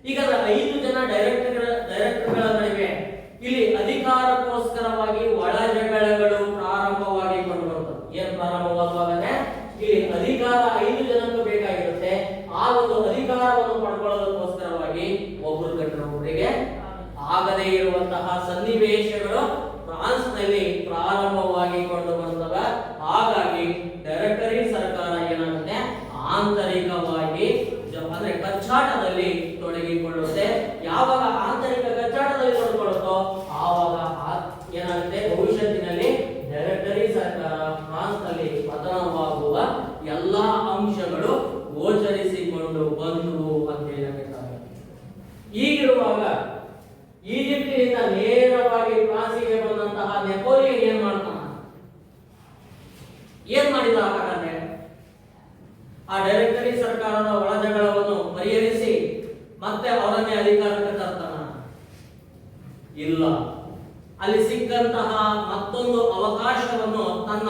Speaker 1: ಈಗ 5 ಜನ ಡೈರೆಕ್ಟರ್ಗಳ ನಡುವೆ ಇಲ್ಲಿ ಅಧಿಕಾರಕ್ಕೋಸ್ಕರವಾಗಿ ಒಳ ಜಗಳಗಳು ಪ್ರಾರಂಭವಾಗಿ ಕೊಂಡುಬರುತ್ತವೆ. ಏನ್ ಪ್ರಾರಂಭವಾಗುವಾಗಲೇ ಇಲ್ಲಿ ಅಧಿಕಾರ 5 ಜನಕ್ಕೂ ಬೇಕಾಗಿರುತ್ತೆ. ಆ ಒಂದು ಅಧಿಕಾರವನ್ನು ಪಡ್ಕೊಳ್ಳೋದಕ್ಕೋಸ್ಕರವಾಗಿ ಒಬ್ಬರು ಕಂಡ್ರೆ ಒಬ್ಬರಿಗೆ ಆಗದೇ ಇರುವಂತಹ ಸನ್ನಿವೇಶಗಳು ಫ್ರಾನ್ಸ್ ನಲ್ಲಿ ಪ್ರಾರಂಭವಾಗಿ ಕೊಂಡು ಬರುತ್ತವೆ. ಹಾಗಾಗಿ ಡೈರೆಕ್ಟರಿ ಸರ್ಕಾರ ಏನಾಗುತ್ತೆ? ಆಂತರಿಕವಾಗಿ ಅಂದ್ರೆ ಕಚ್ಚಾಟದಲ್ಲಿ ತೊಡಗಿಕೊಳ್ಳುತ್ತೆ. ಯಾವಾಗ ಆಂತರಿಕ ಕಚ್ಚಾಟದಲ್ಲಿ ತೊಡಗಿಕೊಳ್ಳುತ್ತೋ ಆವಾಗ ಏನಾಗುತ್ತೆ? ಭವಿಷ್ಯತ್ತಿನಲ್ಲಿ ಡೈರೆಕ್ಟರಿ ಸರ್ಕಾರ ಫ್ರಾನ್ಸ್ ನಲ್ಲಿ ಪತನವಾಗುವ ಎಲ್ಲಾ ಅಂಶಗಳು ಗೋಚರಿಸಿಕೊಂಡು ಬಂದವು ಅಂತ ಹೇಳಬೇಕಾಗಿದೆ. ಈಗಿರುವಾಗ ಈಜಿಪ್ಟಿನಿಂದ ನೇರವಾಗಿ ಫ್ರಾನ್ಸಿಗೆ ಬಂದಂತಹ ನೆಪೋಲಿಯನ್ ಏನ್ ಮಾಡ್ತಾನ? ಏನ್ ಮಾಡಿದ? ಹಾಗಾದ್ರೆ ಆ ಡೈರೆಕ್ಟರಿ ಸರ್ಕಾರದ ಒಳಜಗಳವನ್ನು ಪರಿಹರಿಸಿ ಮತ್ತೆ ಅವರನ್ನೇ ಅಧಿಕಾರಕ್ಕೆ ತರ್ತಾನ? ಇಲ್ಲ. ಅಲ್ಲಿ ಸಿಕ್ಕಂತಹ ಮತ್ತೊಂದು ಅವಕಾಶವನ್ನು ತನ್ನ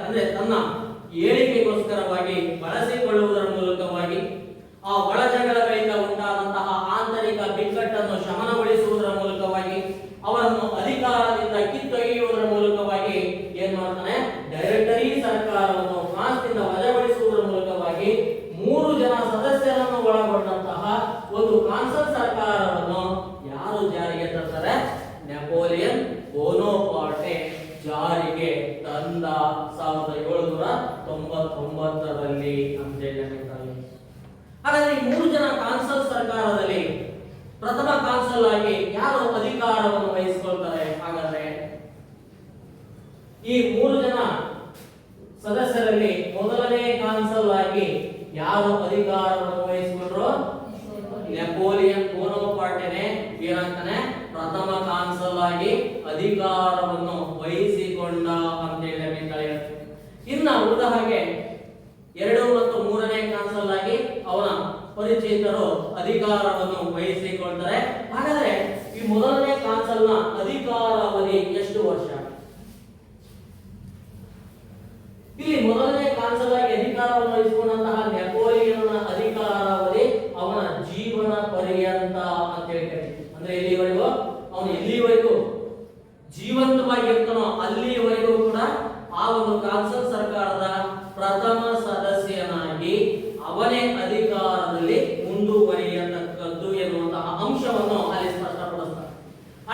Speaker 1: ಅಂದ್ರೆ ತನ್ನ ಏಳಿಗೆಗೋಸ್ಕರವಾಗಿ ಬಳಸಿಕೊಳ್ಳುವುದರ ಮೂಲಕವಾಗಿ ಆ ಒಳಜಗಳಗಳಿಂದ ಉಂಟಾದಂತಹ ಆಂತರಿಕ ಬಿಕ್ಕಟ್ಟನ್ನು ಶಮನಗೊಳಿಸುವುದರ ಮೂಲಕವಾಗಿ ಅವರನ್ನು ಅಧಿಕಾರದಿಂದ ಕಿತ್ತೊಗೆಯುವುದರ ಮೂಲಕವಾಗಿ ಏನ್ ಮಾಡ್ತಾನೆ? ಡೈರೆಕ್ಟರಿ ಸರ್ಕಾರವನ್ನು ಫ್ರಾನ್ಸ್ನಿಂದ ವಜಾಗೊಳಿಸುವುದರ ಮೂಲಕವಾಗಿ 3 ಜನ ಸದಸ್ಯರನ್ನು ಒಳಗೊಂಡಂತಹ ಒಂದು ಕಾನ್ಸಲ್ ಸರ್ಕಾರವನ್ನು ಯಾರು ಜಾರಿಗೆ ತರ್ತಾರೆ? ನೆಪೋಲಿಯನ್ ಬೋನಾಪಾರ್ಟೆ ಜಾರಿಗೆ ತಂದ 1792 1909ರಲ್ಲಿ ಅಂತ ಹೇಳ್ತಾರೆ. ಹಾಗಾದ್ರೆ ಈ 3 ಜನ ಕಾನ್ಸಲ್ ಸರ್ಕಾರದಲ್ಲಿ ಪ್ರಥಮ ಕಾನ್ಸಲ್ ಆಗಿ ಯಾರು ಅಧಿಕಾರವನ್ನು ವಹಿಸಿಕೊಳ್ತಾರೆ? ಹಾಗಾದ್ರೆ ಈ 3 ಜನ ಸದಸ್ಯರಲ್ಲಿ ಮೊದಲನೇ ಕಾನ್ಸಲ್ ಆಗಿ ಯಾರು ಅಧಿಕಾರವನ್ನು ವಹಿಸಿಕೊಂಡ್ರು? ನೆಪೋಲಿಯನ್ ಬೋನಪಾರ್ಟನೆ ಏನಾಗ್ತಾನೆ ಪ್ರಥಮ ಕಾನ್ಸಲ್ ಆಗಿ ಅಧಿಕಾರವನ್ನು ವಹಿಸಿಕೊಂಡ ಅಂತ ಹೇಳಿ. ಇನ್ನ ಉಳಿದ ಹಾಗೆ 2 ಮತ್ತು 3ನೇ ಕಾನ್ಸಲ್ ಆಗಿ ಅವನ ಪರಿಚಿತರು ಅಧಿಕಾರವನ್ನು ವಹಿಸಿಕೊಳ್ತಾರೆ. ಹಾಗಾದ್ರೆ ಈ ಮೊದಲನೇ ಕಾನ್ಸಲ್ನ ಅಧಿಕಾರಾವಧಿ ಎಷ್ಟು ವರ್ಷ? ಇಲ್ಲಿ ಮೊದಲನೇ ಕಾನ್ಸಲ್ ಆಗಿ ಅಧಿಕಾರವನ್ನು ವಹಿಸಿಕೊಂಡಂತಹ ನೆಪೋಲಿಯನ್ನ ಅಧಿಕಾರಾವಧಿ ಅವನ ಜೀವನ ಪರ್ಯಂತ ಅಂತ ಹೇಳ್ತಾರೆ. ಅಂದ್ರೆ ಎಲ್ಲಿವರೆಗೂ ಅವನು ಎಲ್ಲಿವರೆಗೂ ಜೀವಂತವಾಗಿ ಇರ್ತಾನೋ ಅಲ್ಲಿವರೆಗೂ ಕೂಡ ಆ ಒಂದು ಕಾನ್ಸಲ್ ಸರ್ಕಾರದ ಪ್ರಥಮ ಸದಸ್ಯನಾಗಿ ಅವನೇ ಅಧಿಕಾರದಲ್ಲಿ ಮುಂದುವರಿಯತಕ್ಕದ್ದು ಎನ್ನುವಂತಹ ಅಂಶವನ್ನು ಅಲ್ಲಿ ಸ್ಪಷ್ಟಪಡಿಸ್ತಾರೆ.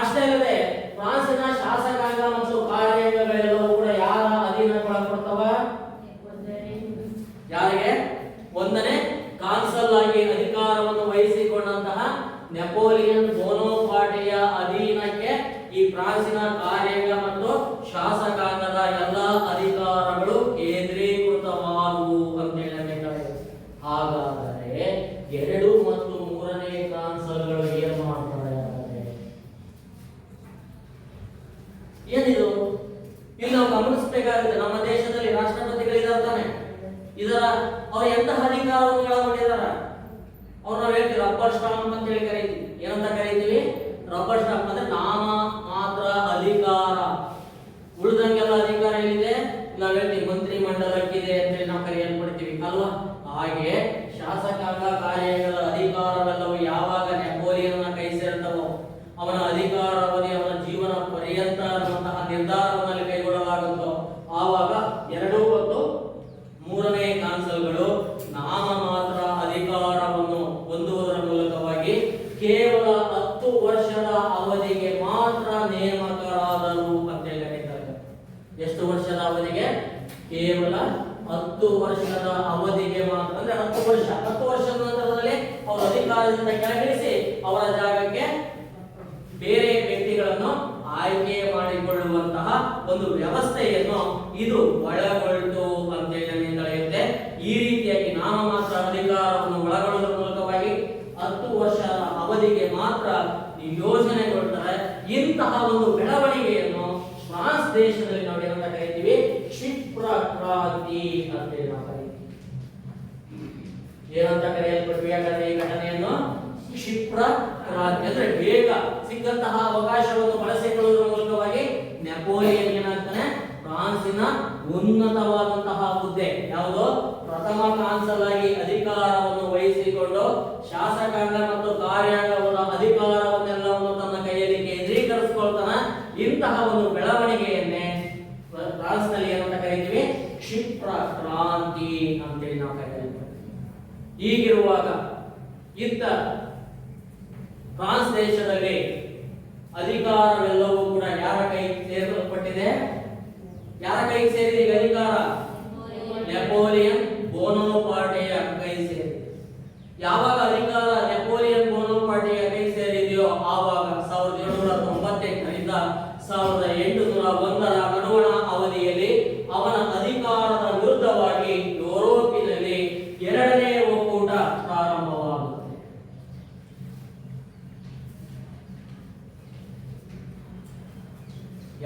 Speaker 1: ಅಷ್ಟೇ ಅಲ್ಲದೆ ಫ್ರಾನ್ಸಿನ ಶಾಸಕಾಂಗ ಮತ್ತು ಕಾರ್ಯಾಂಗಗಳೆಲ್ಲವೂ ಕೂಡ ಯಾರ ಅಧೀನಗೊಳಪಡ್ತವ? ಯಾರಿಗೆ? 1ನೇ ಕಾನ್ಸಲ್ ಆಗಿ ಅಧಿಕಾರವನ್ನು ವಹಿಸಿಕೊಂಡಂತಹ ನೆಪೋಲಿಯನ್ ಬೋನಪಾರ್ಟೆಯ ಅಧೀನಕ್ಕೆ ಈ ಫ್ರಾನ್ಸಿನ ಕಾರ್ಯಾಂಗ ಮತ್ತು ಶಾಸಕಾಂಗದ ಎಲ್ಲ ಅಧಿಕಾರಗಳು ಕೇಂದ್ರೀಕೃತವಾದವು ಅಂತ ಹೇಳಬೇಕಾಗಿದೆ. ಹಾಗಾದರೆ 2 ಮತ್ತು 3ನೇ ಕಾನ್ಸಲ್ಗಳು ಏನು ಮಾಡ್ತಾರೆ? ಏನಿದು? ಇಲ್ಲಿ ನಾವು ಗಮನಿಸಬೇಕಾಗುತ್ತೆ. ನಮ್ಮ ದೇಶದಲ್ಲಿ ರಾಷ್ಟ್ರಪತಿಗಳಿದ್ದಾರೆ. ಇದರ ಅವರು ಎಂತಹ ಅಧಿಕಾರವನ್ನು ಒಳಗೊಂಡಿದ್ದಾರೆ? ಅವ್ರು ನಾವು ಹೇಳ್ತೀವಿ ರಬ್ಬರ್ ಸ್ಟಾಂಪ್ ಅಂತ ಹೇಳಿ ಕರೀತೀವಿ. ಏನಂತ ಕರೀತೀವಿ? ರಬ್ಬರ್ ಸ್ಟಾಂಪ್ ಅಂದ್ರೆ ನಾಮ ಮಾತ್ರ ಅಧಿಕಾರ. ಉಳಿದಂಗೆಲ್ಲ ಅಧಿಕಾರ ಏನಿದೆ ನಾವು ಹೇಳ್ತೀವಿ ಮಂತ್ರಿ ಮಂಡಲಕ್ಕಿದೆ ಅಂತ ಹೇಳಿ ನಾವು ಕರೆಯಲ್ಪಡ್ತೀವಿ ಅಲ್ವಾ? ಹಾಗೆ ಶಾಸಕಾಂಗ ಕಾರ್ಯಾಂಗದ ಅಧಿಕಾರವೆಲ್ಲವೂ ಯಾವಾಗ ನೆಪೋಲಿಯನ್ನ ಕೈ ಸೇರ್ತವೋ ಅವನ ಅಧಿಕಾರಾವಧಿ ಅವನ ಜೀವನ ಪರ್ಯಂತ ಅನ್ನುವಂತಹ ನಿರ್ಧಾರವನ್ನು ಕೈಗೊಳ್ಳಲಾಗುತ್ತೋ ಆವಾಗ 2 ಮತ್ತು 3ನೇ ಕಾನ್ಸಲ್ಗಳು ನಾಮ ಮಾತ್ರ ಅಧಿಕಾರವನ್ನು ಹೊಂದುವುದರ ಮೂಲಕವಾಗಿ ಕೇವಲ 10 ವರ್ಷದ ಅವಧಿಗೆ ಮಾತ್ರ ನೇಮಕರಾದರು ಅಂತ ಹೇಳಿದ್ದಾರೆ. ಎಷ್ಟು ವರ್ಷದ ಅವಧಿಗೆ? ಕೇವಲ 10 ವರ್ಷದ ಅವಧಿಗೆ ಮಾತ್ರ. ಅಂದ್ರೆ 10 ವರ್ಷದ ನಂತರದಲ್ಲಿ ಅವರು ಅಧಿಕಾರದಿಂದ ಕೆಳಗಿಳಿಸಿ ಅವರ ಜಾಗಕ್ಕೆ ಬೇರೆ ವ್ಯಕ್ತಿಗಳನ್ನು ಆಯ್ಕೆ ಮಾಡಿಕೊಳ್ಳುವಂತಹ ಒಂದು ವ್ಯವಸ್ಥೆಯನ್ನು ಇದು ಒಳಗೊಳ್ತು ಅಂತ ಹೇಳುತ್ತೆ. ಈ ರೀತಿಯಾಗಿ ನಾಮಮಾತ್ರ ಅಧಿಕಾರವನ್ನು ಒಳಗೊಳ್ಳುವುದರ ಮೂಲಕವಾಗಿ 10 ವರ್ಷದ ಅವಧಿಗೆ ಮಾತ್ರ ಯೋಜನೆಗೊಳ್ತಾರೆ. ಇಂತಹ ಒಂದು ಬೆಳವಣಿಗೆಯನ್ನು ಫ್ರಾನ್ಸ್ ದೇಶದಲ್ಲಿ ನಾವು ಏನಂತ ಕರಿತೀವಿ? ಕ್ಷಿಪ್ರ ಕ್ರಾಂತಿ ಅಂತ ಹೇಳಿ ನಾವು ಕರಿತೀವಿ. ಏನಂತ ಕರೆಯಲ್ಪಟ್ವಿ ಈ ಘಟನೆಯನ್ನು? ಕ್ಷಿಪ್ರ ಕ್ರಾಂತಿ. ಅಂದ್ರೆ ಬೇಗ ಸಿಕ್ಕಂತಹ ಅವಕಾಶವನ್ನು ಬಳಸಿಕೊಳ್ಳುವುದರ ಮೂಲಕವಾಗಿ ನೆಪೋಲಿಯನ್ ಏನಾಗ್ತಾನೆ ಫ್ರಾನ್ಸಿನ ಉನ್ನತವಾದಂತಹ ಹುದ್ದೆ ಯಾವುದು? ಪ್ರಥಮ ಕಾನ್ಸಲ್ ಆಗಿ ಅಧಿಕಾರವನ್ನು ವಹಿಸಿಕೊಂಡು ಶಾಸಕಾಂಗ ಮತ್ತು ಕಾರ್ಯಾಂಗದ ಅಧಿಕಾರವನ್ನೆಲ್ಲವನ್ನು ತನ್ನ ಕೈಯಲ್ಲಿ ಕೇಂದ್ರೀಕರಿಸಿಕೊಳ್ತಾನೆ. ಇಂತಹ ಒಂದು ಬೆಳವಣಿಗೆಯನ್ನೇ ಫ್ರಾನ್ಸ್ ನಲ್ಲಿ ಏನಂತ ಕರಿತೀವಿ? ಕ್ಷಿಪ್ರ ಕ್ರಾಂತಿ ಅಂತೇಳಿ ನಾವು ಕರೆಯಲ್ಪಡ್ತೀವಿ. ಹೀಗಿರುವಾಗ ಇತ್ತ ಫ್ರಾನ್ಸ್ ದೇಶದಲ್ಲಿ ಅಧಿಕಾರವೆಲ್ಲವೂ ಕೂಡ ಯಾರ ಕೈ ಸೇರಲ್ಪಟ್ಟಿದೆ? ಯಾರ ಕೈ ಸೇರಿದೆ ಅಧಿಕಾರ? ನೆಪೋಲಿಯನ್ ಬೋನಪಾರ್ಟೆಯ ಕೈ ಸೇರಿದೆ. ಯಾವಾಗ ಅಧಿಕಾರ ನೆಪೋಲಿಯನ್ ಬೋನಪಾರ್ಟೆಯ ಕೈ ಸೇರಿದೆಯೋ ಆವಾಗ 1798ರಿಂದ 1801ರ ನಡುವಣ ಅವಧಿಯಲ್ಲಿ ಅವನ ಅಧಿಕಾರದ ವಿರುದ್ಧವಾಗಿ ಯುರೋಪಿನಲ್ಲಿ 2ನೇ ಒಕ್ಕೂಟ ಪ್ರಾರಂಭವಾಗುತ್ತದೆ.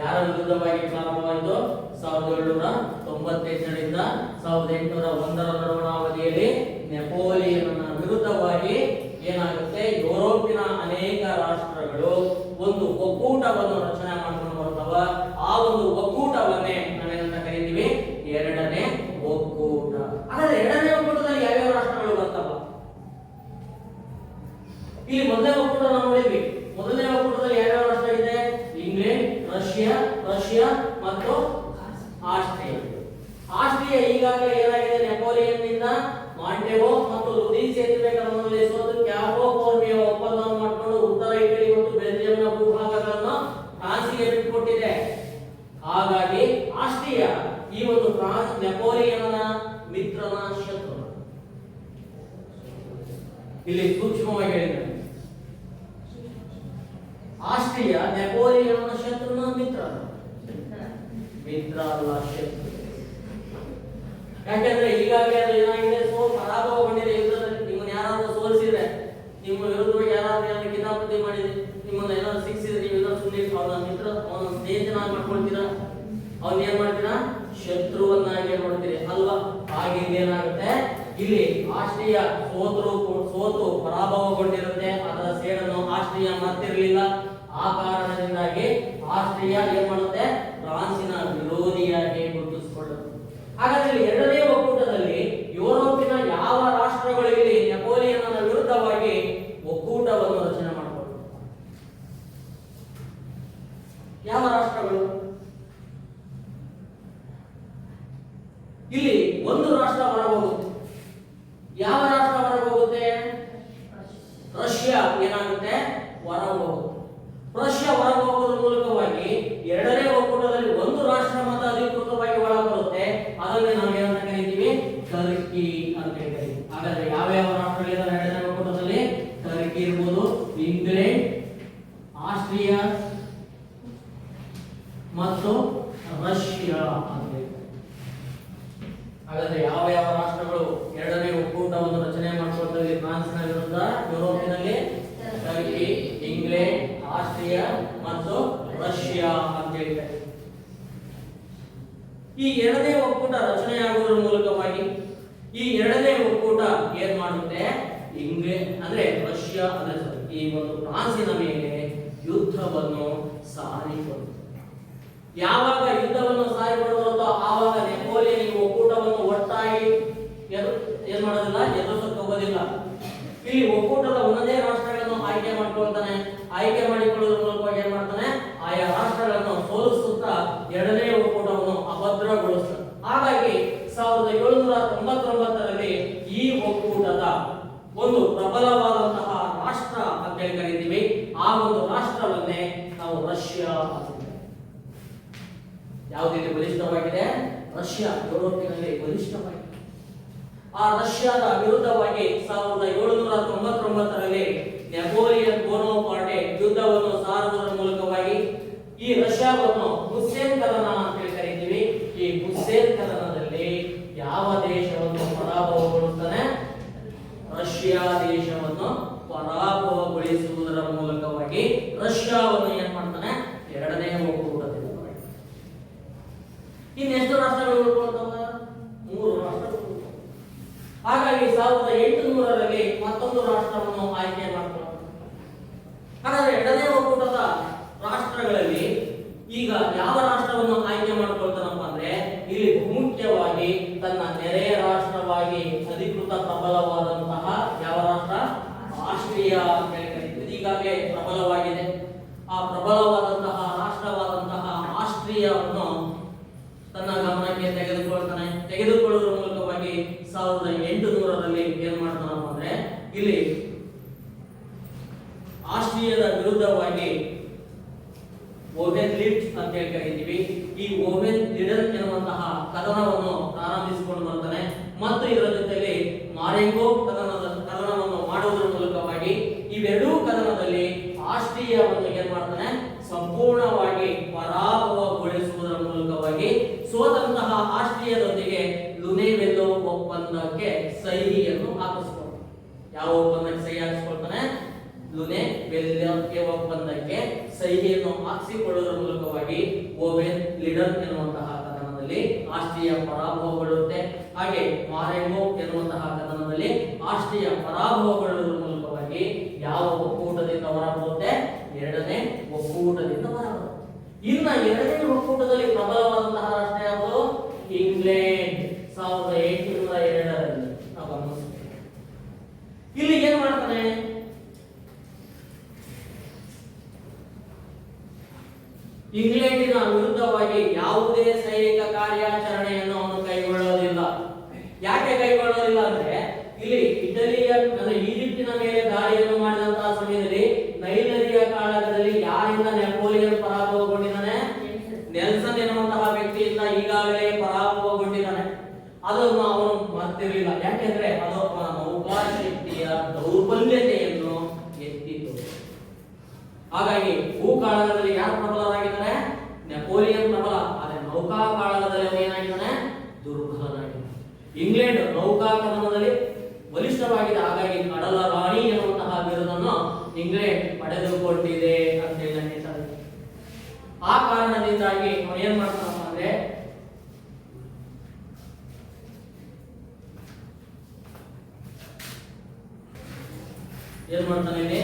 Speaker 1: ಯಾರ ವಿರುದ್ಧವಾಗಿ ಪ್ರಾರಂಭವಾಯಿತು? 1798ರಿಂದ 1801ರ ನಡುವಣ ಅವಧಿಯಲ್ಲಿ ನೆಪೋಲಿಯನ್ನ ವಿರುದ್ಧವಾಗಿ ಏನಾಗುತ್ತೆ? ಯುರೋಪಿನ ಅನೇಕ ರಾಷ್ಟ್ರಗಳು ಒಂದು ಒಕ್ಕೂಟವನ್ನು ರಚನೆ ಮಾಡಿಕೊಂಡು ಬರ್ತವ. ಆ ಒಂದು ಒಕ್ಕೂಟವನ್ನೇ ನಾವೇನಂತ ಕರಿತೀವಿ? 2ನೇ ಒಕ್ಕೂಟ. ಹಾಗಾದ್ರೆ 2ನೇ ಒಕ್ಕೂಟದಲ್ಲಿ ಯಾವ್ಯಾವ ರಾಷ್ಟ್ರಗಳು ಬರ್ತವ? ಇಲ್ಲಿ ಮೊದಲನೇ ಒಕ್ಕೂಟ ನಾವು ನೋಡಿದ್ವಿ. ಮೊದಲನೇ ಒಕ್ಕೂಟದಲ್ಲಿ ಯಾವ್ಯಾವ ರಾಷ್ಟ್ರ ಇದೆ? ಇಂಗ್ಲೆಂಡ್, ರಷ್ಯಾ ಮತ್ತು ಆಸ್ಟ್ರಿಯಾ. ಆಸ್ಟ್ರಿಯಾ ಈಗಾಗಲೇ ಏನಾಗಿದೆ? ನೆಪೋಲಿಯನ್ ನಿಂದ ಮಾಂಟೆವೋ ಮತ್ತು ಲುಡಿ ಸೇತುವೆ ಕ್ರಮದಲ್ಲಿ ಸೋತು ಕ್ಯಾಪೋ ಫೋರ್ಮಿಯ ಒಪ್ಪಂದವನ್ನು ಮಾಡಿಕೊಂಡು ಉತ್ತರ ಇಟಲಿ ಮತ್ತು ಬೆಲ್ಜಿಯಂನ ಭೂಭಾಗಗಳನ್ನು ಫ್ರಾನ್ಸಿಗೆ ಬಿಟ್ಟುಕೊಟ್ಟಿದೆ. ಹಾಗಾಗಿ ಆಸ್ಟ್ರಿಯಾ ಈ ಒಂದು ಫ್ರಾನ್ಸ್ ನೆಪೋಲಿಯನ್ನ ಇಲ್ಲಿ ಸೂಕ್ಷ್ಮವಾಗಿ ಹೇಳಿದ್ದಾರೆ. ಆಸ್ಟ್ರಿಯಾ ನೆಪೋಲಿಯನ್ನ ಶತ್ರುನ ಮಿತ್ರ ಅಲ್ಲ, ಶತ್ರು. ಯಾಕೆಂದ್ರೆ ಈಗಾಗಲೇ ಅದು ಏನಾಗಿದೆ, ಪರಾಭವಗೊಂಡಿದೆ ಯುದ್ಧದಲ್ಲಿ. ನಿಮ್ಮನ್ನ ಯಾರಾದ್ರೂ ಸೋಲಿಸಿದ್ರೆ, ನಿಮ್ಮ ವಿರುದ್ಧವಾಗಿ ಯಾರಾದ್ರೂ ಕಿತಾಪತಿ ಮಾಡಿದ್ರೆ, ನಿಮ್ಮನ್ನ ಏನಾದ್ರು ಶಿಕ್ಷಿಸಿದ್ರೆ, ನೀವು ಸುಮ್ಮನೆ ಅವನ ಮಿತ್ರ, ಅವನ ಸ್ನೇಹಿತನಾಗಿ ಮಾಡ್ಕೊಳ್ತೀರಾ? ಅವನ್ ಏನ್ ಮಾಡ್ತೀರಾ? ಶತ್ರುವನ್ನಾಗಿ ನೋಡ್ತೀರಿ ಅಲ್ವಾ? ಹಾಗೆ ಏನಾಗುತ್ತೆ, ಇಲ್ಲಿ ಆಸ್ಟ್ರಿಯಾ ಸೋತು ಪರಾಭವಗೊಂಡಿರುತ್ತೆ. ಅದರ ಸೇಡನ್ನು ಆಸ್ಟ್ರಿಯಾ ಮರ್ತಿರ್ಲಿಲ್ಲ. ಆ ಕಾರಣದಿಂದಾಗಿ ಆಸ್ಟ್ರಿಯಾ ಏನ್ ಮಾಡುತ್ತೆ, ಫ್ರಾನ್ಸಿನ ವಿರೋಧಿಯಾಗಿ ಗುರುತಿಸಿಕೊಳ್ಳುತ್ತೆ. ಹಾಗಾದ್ರೆ ಎರಡನೇ ಒಕ್ಕೂಟದಲ್ಲಿ ಯುರೋಪಿನ ಯಾವ ರಾಷ್ಟ್ರಗಳು ಇಲ್ಲಿ ನೆಪೋಲಿಯನ್ನ ವಿರುದ್ಧವಾಗಿ ಒಕ್ಕೂಟವನ್ನು ರಚನೆ ಮಾಡಿಕೊಳ್ಳುತ್ತವೆ? ಯಾವ ರಾಷ್ಟ್ರಗಳು? ಇಲ್ಲಿ ಒಂದು ರಾಷ್ಟ್ರ ಹೊರಗೋಗುತ್ತೆ. ಯಾವ ರಾಷ್ಟ್ರ ಹೊರಗೋಗುತ್ತೆ? ರಷ್ಯಾ ಏನಾಗುತ್ತೆ, ಹೊರಗೋಗುತ್ತೆ. ರಷ್ಯಾ ಹೊರಗೋಗೋದ್ರ ಮೂಲಕವಾಗಿ ಎರಡನೇ ಒಕ್ಕೂಟದಲ್ಲಿ ಒಂದು ರಾಷ್ಟ್ರ ಮಾತ್ರ ಅಧಿಕೃತವಾಗಿ ಒಳಬರುತ್ತೆ. ಅದನ್ನೇ ನಾವು ಏನಂತ ಕರೀತೀವಿ? ಟರ್ಕಿ ಅಂತ ಕರೀತೀವಿ. ಹಾಗಾದ್ರೆ ಯಾವ ಯಾವ ರಾಷ್ಟ್ರಗಳಿದಾವೆ ಎರಡನೇ ಒಕ್ಕೂಟದಲ್ಲಿ? ಟರ್ಕಿ ಇರ್ಬೋದು, ಇಂಗ್ಲೆಂಡ್, ಆಸ್ಟ್ರಿಯಾ ಮತ್ತು ರಷ್ಯಾ ಅಂತ. ಹಾಗಾದ್ರೆ ಯಾವ ಯಾವ ರಾಷ್ಟ್ರಗಳು ಎರಡನೇ ಒಕ್ಕೂಟವನ್ನು ರಚನೆ ಮಾಡಿಕೊಳ್ಳುತ್ತವೆ ಫ್ರಾನ್ಸ್ನ ವಿರುದ್ಧ? ಯುರೋಪಿನಲ್ಲಿ ಟರ್ಕಿ, ಇಂಗ್ಲೆಂಡ್, ಆಸ್ಟ್ರಿಯಾ ಮತ್ತು ರಷ್ಯಾ ಅಂತ ಹೇಳ್ತಾರೆ. ಈ ಎರಡನೇ ಒಕ್ಕೂಟ ರಚನೆಯಾಗುವುದರ ಮೂಲಕವಾಗಿ ಈ ಎರಡನೇ ಒಕ್ಕೂಟ ಏನ್ ಮಾಡುತ್ತೆ? ಇಂಗ್ಲೆಂಡ್ ಅಂದ್ರೆ ರಷ್ಯಾ ಅಂದ್ರೆ ಈ ಒಂದು ಫ್ರಾನ್ಸಿನ ಮೇಲೆ ಯುದ್ಧವನ್ನು ಸಾರಿಕೊಳ್ಳುತ್ತೆ. ಯಾವಾಗ ಯುದ್ಧವನ್ನು ಸಾರಿಕೊಳ್ಳುತ್ತೋ ಆವಾಗ ನೆಪೋಲಿಯನ್ ಒಕ್ಕೂಟವನ್ನು ಒಟ್ಟಾಗಿ ಏನ್ ಮಾಡೋದಿಲ್ಲ, ಎದುರಿಸಕ್ಕೆ ಹೋಗೋದಿಲ್ಲ. ಇಲ್ಲಿ ಒಕ್ಕೂಟದ ಒಂದೇ ರಾಷ್ಟ್ರಗಳನ್ನು ಆಯ್ಕೆ ಮಾಡ್ಕೊಳ್ತಾನೆ. ಆಯ್ಕೆ ಮಾಡಿಕೊಳ್ಳುವುದರ ಮೂಲಕವಾಗಿ ಏನ್ ಮಾಡ್ತಾನೆ? ಆಯಾ ರಾಷ್ಟ್ರಗಳನ್ನು ಸೋಲಿಸುತ್ತಾ ಎರಡನೇ ಒಕ್ಕೂಟವನ್ನು ಅಭದ್ರಗೊಳಿಸ್ತಾನೆ. ಹಾಗಾಗಿ 1799ರಲ್ಲಿ ಈ ಒಕ್ಕೂಟದ ಒಂದು ಪ್ರಬಲವಾದಂತಹ ರಾಷ್ಟ್ರ ಅಂತ ಕರೀತೀವಿ. ಆ ಒಂದು ರಾಷ್ಟ್ರವನ್ನೇ ನಾವು ರಷ್ಯಾ ಅಂತ. ಯಾವುದಿದೆ ಬಲಿಷ್ಠವಾಗಿದೆ? ರಷ್ಯಾ ಯುರೋಪಿನಲ್ಲಿ ಬಲಿಷ್ಠವಾಗಿದೆ. ಆ ರಷ್ಯಾದ ವಿರುದ್ಧವಾಗಿ 1799ರಲ್ಲಿ ನೆಪೋಲಿಯನ್ ಬೋನೋಪಾರ್ಟೆ ಯುದ್ಧವನ್ನು ಸಾರುವುದರ ಮೂಲಕವಾಗಿ ಈ ರಷ್ಯಾವನ್ನು ಹುಸೇನ್ ಕದನ ಅಂತ ಕರೀತೀವಿ. ಈ ಹುಸೇನ್ ಕದನದಲ್ಲಿ ಯಾವ ದೇಶವನ್ನು ಪರಾಭವಗೊಳಿಸುತ್ತಾನೆ? ರಷ್ಯಾ ದೇಶವನ್ನು ಪರಾಭವಗೊಳಿಸುವುದರ ಮೂಲಕವಾಗಿ ರಷ್ಯಾವನ್ನು ಏನ್ ಮಾಡ್ತಾನೆ? ಎರಡನೇ ಒಕ್ಕೂಟದಿಂದ. ಇನ್ನೆಷ್ಟು ರಾಷ್ಟ್ರಗಳು ಉಳ್ಕೊಳ್ತಾವೆ? 3 ರಾಷ್ಟ್ರಗಳು. ಹಾಗಾಗಿ 1800ರಲ್ಲಿ ಮತ್ತೊಂದು ರಾಷ್ಟ್ರವನ್ನು ಆಯ್ಕೆ ಮಾಡಿಕೊಳ್ಳುತ್ತಾರೆ. ಹಾಗಾದ್ರೆ ಎರಡನೇ ಒಕ್ಕೂಟದ ರಾಷ್ಟ್ರಗಳಲ್ಲಿ ಈಗ ಯಾವ ರಾಷ್ಟ್ರವನ್ನು ಆಯ್ಕೆ ಮಾಡಿಕೊಳ್ತಾನಪ್ಪ ಅಂದ್ರೆ, ಇಲ್ಲಿ ಮುಖ್ಯವಾಗಿ ತನ್ನ ನೆರೆಯ ರಾಷ್ಟ್ರವಾಗಿ ಅಧಿಕೃತ ಪ್ರಬಲವಾದಂತಹ ಯಾವ ರಾಷ್ಟ್ರ? ಆಸ್ಟ್ರಿಯಾ ಅಂತ ಕರೀತೀವಿ. ಈಗಾಗಲೇ ಪ್ರಬಲವಾಗಿದೆ. ಆ ಪ್ರಬಲವಾದಂತಹ ರಾಷ್ಟ್ರವಾದಂತಹ ಆಸ್ಟ್ರಿಯಾವನ್ನು ತನ್ನ ಗಮನಕ್ಕೆ ತೆಗೆದುಕೊಳ್ಳುವುದರ ಮೂಲಕವಾಗಿ 1800ರಲ್ಲಿ ಏನ್ ಮಾಡ್ತಾನಪ್ಪ ಅಂದ್ರೆ, ಇಲ್ಲಿ ಆಸ್ಟ್ರಿಯಾದ ವಿರುದ್ಧವಾಗಿ ಓವೆನ್ ಲಿಡ್ಜ್ ಅಂತ ಕರೀತೀವಿ. ಈ ಓವೆನ್ ಲಿಡನ್ ಎನ್ನುವಂತಹ ಕದನವನ್ನು ಪ್ರಾರಂಭಿಸಿಕೊಂಡು ಬರ್ತಾನೆ. ಮತ್ತು ಇದರ ಜೊತೆಯಲ್ಲಿ ಮಾರೆಂಗೋ ಕದನವನ್ನು ಮಾಡುವುದರ ಮೂಲಕವಾಗಿ ಇವೆರಡೂ ಕದನದಲ್ಲಿ ಆಸ್ಟ್ರಿಯಾವನ್ನು ಏನ್ ಮಾಡ್ತಾನೆ? ಸಂಪೂರ್ಣವಾಗಿ ಪರಾಭವಗೊಳಿಸುವುದರ ಮೂಲಕವಾಗಿ ಸೋತಂತಹ ಆಸ್ಟ್ರಿಯಾದೊಂದಿಗೆ ಲುನೆವೆಲ್ಲೋ ಒಪ್ಪಂದಕ್ಕೆ ಸಹಿಯನ್ನು ಹಾಕಿಸ್ಕೊಳ್ತಾನೆ. ಯಾವ ಒಪ್ಪಂದಕ್ಕೆ ಸಹಿ ಹಾಕಿಸ್ಕೊಳ್ತಾನೆ? ಲುನೆವೆಲ್ಲೋ ಒಪ್ಪಂದಕ್ಕೆ ಸಹಿಯನ್ನು ಹಾಕಿಸಿಕೊಳ್ಳುವುದರ ಮೂಲಕವಾಗಿ ಓವೆನ್ ಲಿಡನ್ ಎನ್ನುವಂತಹ ಕದನದಲ್ಲಿ ಆಸ್ಟ್ರಿಯಾ ಪರಾಭವಗೊಳ್ಳುತ್ತೆ. ಹಾಗೆ ಮಾರೆಂಗೋ ಎನ್ನುವಂತಹ ಕದನದಲ್ಲಿ ಆಸ್ಟ್ರಿಯಾ ಪರಾಭವಗೊಳ್ಳುವುದರ ಮೂಲಕವಾಗಿ ಯಾವ ಒಕ್ಕೂಟದಿಂದ ಹೊರಬರುತ್ತೆ? ಎರಡನೇ ಒಕ್ಕೂಟದಿಂದ ಹೊರಬರುತ್ತೆ. ಇನ್ನು ಎರಡನೇ ಒಕ್ಕೂಟದಲ್ಲಿ ಪ್ರಬಲವಾದಂತಹ ರಾಷ್ಟ್ರ ಯಾವುದು? ಇಂಗ್ಲೆಂಡ್. 1802ರಲ್ಲಿ ನಾವು ಗಮನಿಸುತ್ತೇವೆ. ಇಲ್ಲಿ ಏನ್ ಮಾಡ್ತಾನೆ? ಇಂಗ್ಲೆಂಡಿನ ವಿರುದ್ಧವಾಗಿ ಯಾವುದೇ ಸೈನಿಕ ಕಾರ್ಯಾಚರಣೆಯನ್ನು ಅವನು ಕೈಗೊಳ್ಳೋದಿಲ್ಲ. ಯಾಕೆ ಕೈಗೊಳ್ಳೋದಿಲ್ಲ ಅಂದ್ರೆ, ಇಲ್ಲಿ ಇಟಲಿಯ ಅಂದ್ರೆ ಈಜಿಪ್ಟಿನ ಮೇಲೆ ದಾಳಿಯನ್ನು ಮಾಡಿದಂತಹ ಸಮಯದಲ್ಲಿ ನೈಲ್ ನದಿಯ ಕಾಳಗದಲ್ಲಿ ಯಾರಿಂದ ನೆಪೋಲಿಯನ್ ಪರಾಭವಗೊಂಡಿದ್ದಾನೆ? ನೆಲ್ಸನ್ ಎನ್ನುವಂತಹ ವ್ಯಕ್ತಿಯಿಂದ ಈಗಾಗಲೇ ಪರಾಭವಗೊಂಡಿದ್ದಾನೆ. ಅದನ್ನು ಅವನು ಮರ್ತಿರ್ಲಿಲ್ಲ. ಯಾಕೆಂದ್ರೆ ಅದು ಅವನ ನೌಕಾಶಕ್ತಿಯ ದೌರ್ಬಲ್ಯತೆಯನ್ನು ಎತ್ತಿತು. ಹಾಗಾಗಿ ಭೂಕಾಳಗದಲ್ಲಿ ಯಾರು ಪ್ರಬಲರಾಗಿದ್ದಾರೆ? ನೆಪೋಲಿಯನ್ ಪ್ರಬಲ. ಆದರೆ ನೌಕಾ ಕಾಳಗದಲ್ಲಿ ಅವನು ಏನಾಗಿದ್ದಾನೆ? ದುರ್ಬಲನಾಗಿದ್ದಾನೆ. ಇಂಗ್ಲೆಂಡ್ ನೌಕಾ ಕದನದಲ್ಲಿ ಬಲಿಷ್ಠವಾಗಿದೆ. ಹಾಗಾಗಿ ಕಡಲ ರಾಣಿ ಎನ್ನುವಂತಹ ಬಿರುದನ್ನು ಇಂಗ್ಲೆಂಡ್ ಪಡೆದುಕೊಂಡಿದೆ ಅಂತ ಹೇಳ್ತಾರೆ. ಆ ಕಾರಣದಿಂದಾಗಿ ಅವನು ಏನ್ ಮಾಡ್ತಾನಪ್ಪ ಅಂದ್ರೆ ಏನ್ ಮಾಡ್ತಾನೆ?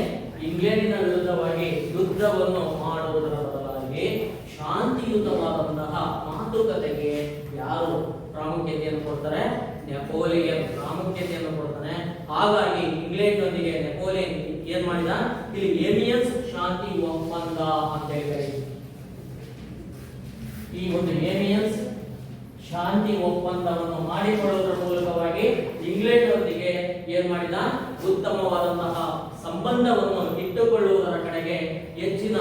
Speaker 1: ಇಂಗ್ಲೆಂಡಿನ ವಿರುದ್ಧವಾಗಿ ಯುದ್ಧವನ್ನು ಮಾಡುವುದರ ಬದಲಾಗಿ ಶಾಂತಿಯುತವಾದಂತಹ ಮಾತುಕತೆಗೆ ಯಾರು ಪ್ರಾಮುಖ್ಯತೆಯನ್ನು ಕೊಡ್ತಾರೆ? ನೆಪೋಲಿಯನ್ ಪ್ರಾಮುಖ್ಯತೆಯನ್ನು ಕೊಡ್ತಾನೆ. ಹಾಗಾಗಿ ಇಂಗ್ಲೆಂಡ್ನೊಂದಿಗೆ ನೆಪೋಲಿಯನ್ ಏನ್ ಮಾಡಿದ? ಇಲ್ಲಿ ಏಮಿಯನ್ಸ್ ಶಾಂತಿ ಒಪ್ಪಂದ ಅಂತ ಹೇಳಿ ಈ ಒಂದು ಏಮಿಯನ್ಸ್ ಶಾಂತಿ ಒಪ್ಪಂದವನ್ನು ಮಾಡಿಕೊಳ್ಳುವುದರ ಮೂಲಕವಾಗಿ ಇಂಗ್ಲೆಂಡ್ನೊಂದಿಗೆ ಏನ್ ಮಾಡಿದ? ಉತ್ತಮವಾದಂತಹ ಸಂಬಂಧವನ್ನು ಇಟ್ಟುಕೊಳ್ಳುವುದರ ಕಡೆಗೆ ಹೆಚ್ಚಿನ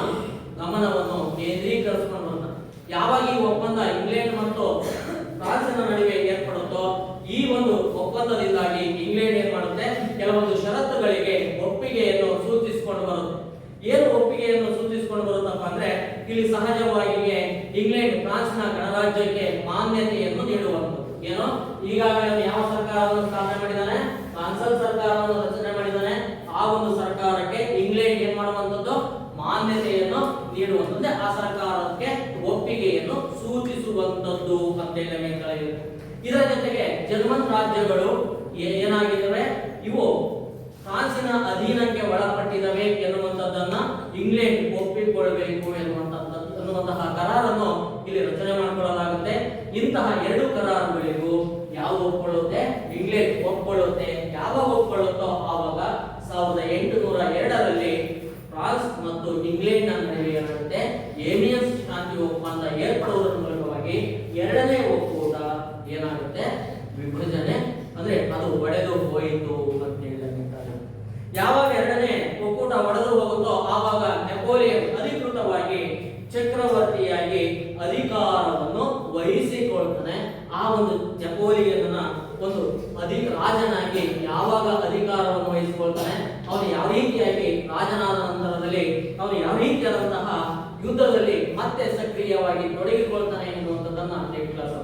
Speaker 1: ಗಮನವನ್ನು ಕೇಂದ್ರೀಕರಿಸಿಕೊಂಡು ಬರ್ತಾನೆ. ಯಾವಾಗ ಈ ಒಪ್ಪಂದ ಇಂಗ್ಲೆಂಡ್ ಮತ್ತು ಫ್ರಾನ್ಸಿನ ನಡುವೆ ಏರ್ಪಡುತ್ತೋ ಈ ಒಂದು ಒಪ್ಪಂದದಿಂದಾಗಿ ಇಂಗ್ಲೆಂಡ್ ಏನ್ ಮಾಡುತ್ತೆ? ಕೆಲವೊಂದು ಷರತ್ತುಗಳಿಗೆ ಒಪ್ಪಿಗೆಯನ್ನು ಸೂಚಿಸಿಕೊಂಡು ಬರುತ್ತೆ. ಏನು ಒಪ್ಪಿಗೆಯನ್ನು ಸೂಚಿಸಿಕೊಂಡು ಬರುತ್ತಪ್ಪ ಅಂದ್ರೆ ಇಲ್ಲಿ ಸಹಜವಾಗಿಯೇ ಇಂಗ್ಲೆಂಡ್ ಫ್ರಾನ್ಸ್ನ ಗಣರಾಜ್ಯಕ್ಕೆ ಮಾನ್ಯತೆಯನ್ನು ನೀಡುವಂಥದ್ದು. ಏನೋ ಈಗಾಗಲೇ ಯಾವ ಸರ್ಕಾರವನ್ನು ಸ್ಥಾಪನೆ ಮಾಡಿದ್ದಾನೆ? ಕಾನ್ಸಲ್ ಸರ್ಕಾರವನ್ನು ರಚನೆ ಮಾಡಿದ್ದಾನೆ. ಆ ಒಂದು ಸರ್ಕಾರಕ್ಕೆ ಇಂಗ್ಲೆಂಡ್ ಏನ್ ಮಾಡುವಂಥದ್ದು? ಮಾನ್ಯತೆಯನ್ನು ನೀಡುವಂಥದ್ದು, ಆ ಸರ್ಕಾರಕ್ಕೆ ಒಪ್ಪಿಗೆಯನ್ನು ಸೂಚಿಸುವಂಥದ್ದು ಅಂತ ಹೇಳಿ. ಇದರ ಜೊತೆಗೆ ಜರ್ಮನ್ ರಾಜ್ಯಗಳು ಏನಾಗಿದ್ದಾವೆ? ಇವು ಫ್ರಾನ್ಸಿನ ಅಧೀನಕ್ಕೆ ಒಳಪಟ್ಟಿದ್ದಾವೆ ಎನ್ನುವಂಥದ್ದನ್ನ ಇಂಗ್ಲೆಂಡ್ ಒಪ್ಪಿಕೊಳ್ಳಬೇಕು ಎನ್ನುವಂತಹ ಕರಾರನ್ನು ಇಲ್ಲಿ ರಚನೆ ಮಾಡಿಕೊಳ್ಳಲಾಗುತ್ತೆ. ಇಂತಹ ಎರಡು ಕರಾರುಗಳಿಗೂ ಯಾವುದು ಒಪ್ಪಿಕೊಳ್ಳುತ್ತೆ? ಇಂಗ್ಲೆಂಡ್ ಒಪ್ಪಿಕೊಳ್ಳುತ್ತೆ. ಯಾವಾಗ ಒಪ್ಪಿಕೊಳ್ಳುತ್ತೋ ಆವಾಗ 1802ರಲ್ಲಿ ಫ್ರಾನ್ಸ್ ಮತ್ತು ಇಂಗ್ಲೆಂಡ್ ನ ನಡುವೆ ಏನಾಗುತ್ತೆ? ಏಮಿಯನ್ಸ್ ಶಾಂತಿ ಒಪ್ಪಂದ ಏರ್ಪಡುವುದರ ಮೂಲಕವಾಗಿ ಎರಡನೇ ಒಕ್ಕೂಟ ಏನಾಗುತ್ತೆ? ವಿಭಜನೆ ಅಂದ್ರೆ ಅದು ಒಡೆದು ಹೋಯಿತು ಅಂತ ಹೇಳಿದ್ದಾರೆ. ಯಾವಾಗ ಎರಡನೇ ಒಕ್ಕೂಟ ಒಡೆದು ಹೋಗುತ್ತೋ ಆವಾಗ ನೆಪೋಲಿಯನ್ ಅಧಿಕೃತವಾಗಿ ಚಕ್ರವರ್ತಿಯಾಗಿ ಅಧಿಕಾರವನ್ನು ವಹಿಸಿಕೊಳ್ತಾನೆ. ಆ ಒಂದು ನೆಪೋಲಿಯನ್ನ ಒಂದು ರಾಜನಾಗಿ ಯಾವಾಗ ಅಧಿಕಾರವನ್ನು ವಹಿಸಿಕೊಳ್ತಾನೆ, ಅವನು ಯಾವ ರೀತಿಯಾಗಿ ರಾಜನಾದ ನಂತರದಲ್ಲಿ ಅವನು ಯಾವ ರೀತಿಯಾದಂತಹ ಯುದ್ಧದಲ್ಲಿ ಮತ್ತೆ ಸಕ್ರಿಯವಾಗಿ ತೊಡಗಿಕೊಳ್ತಾನೆ ಎನ್ನುವಂಥದ್ದನ್ನ ನೆಕ್ಸ್ಟ್ ಕ್ಲಾಸ್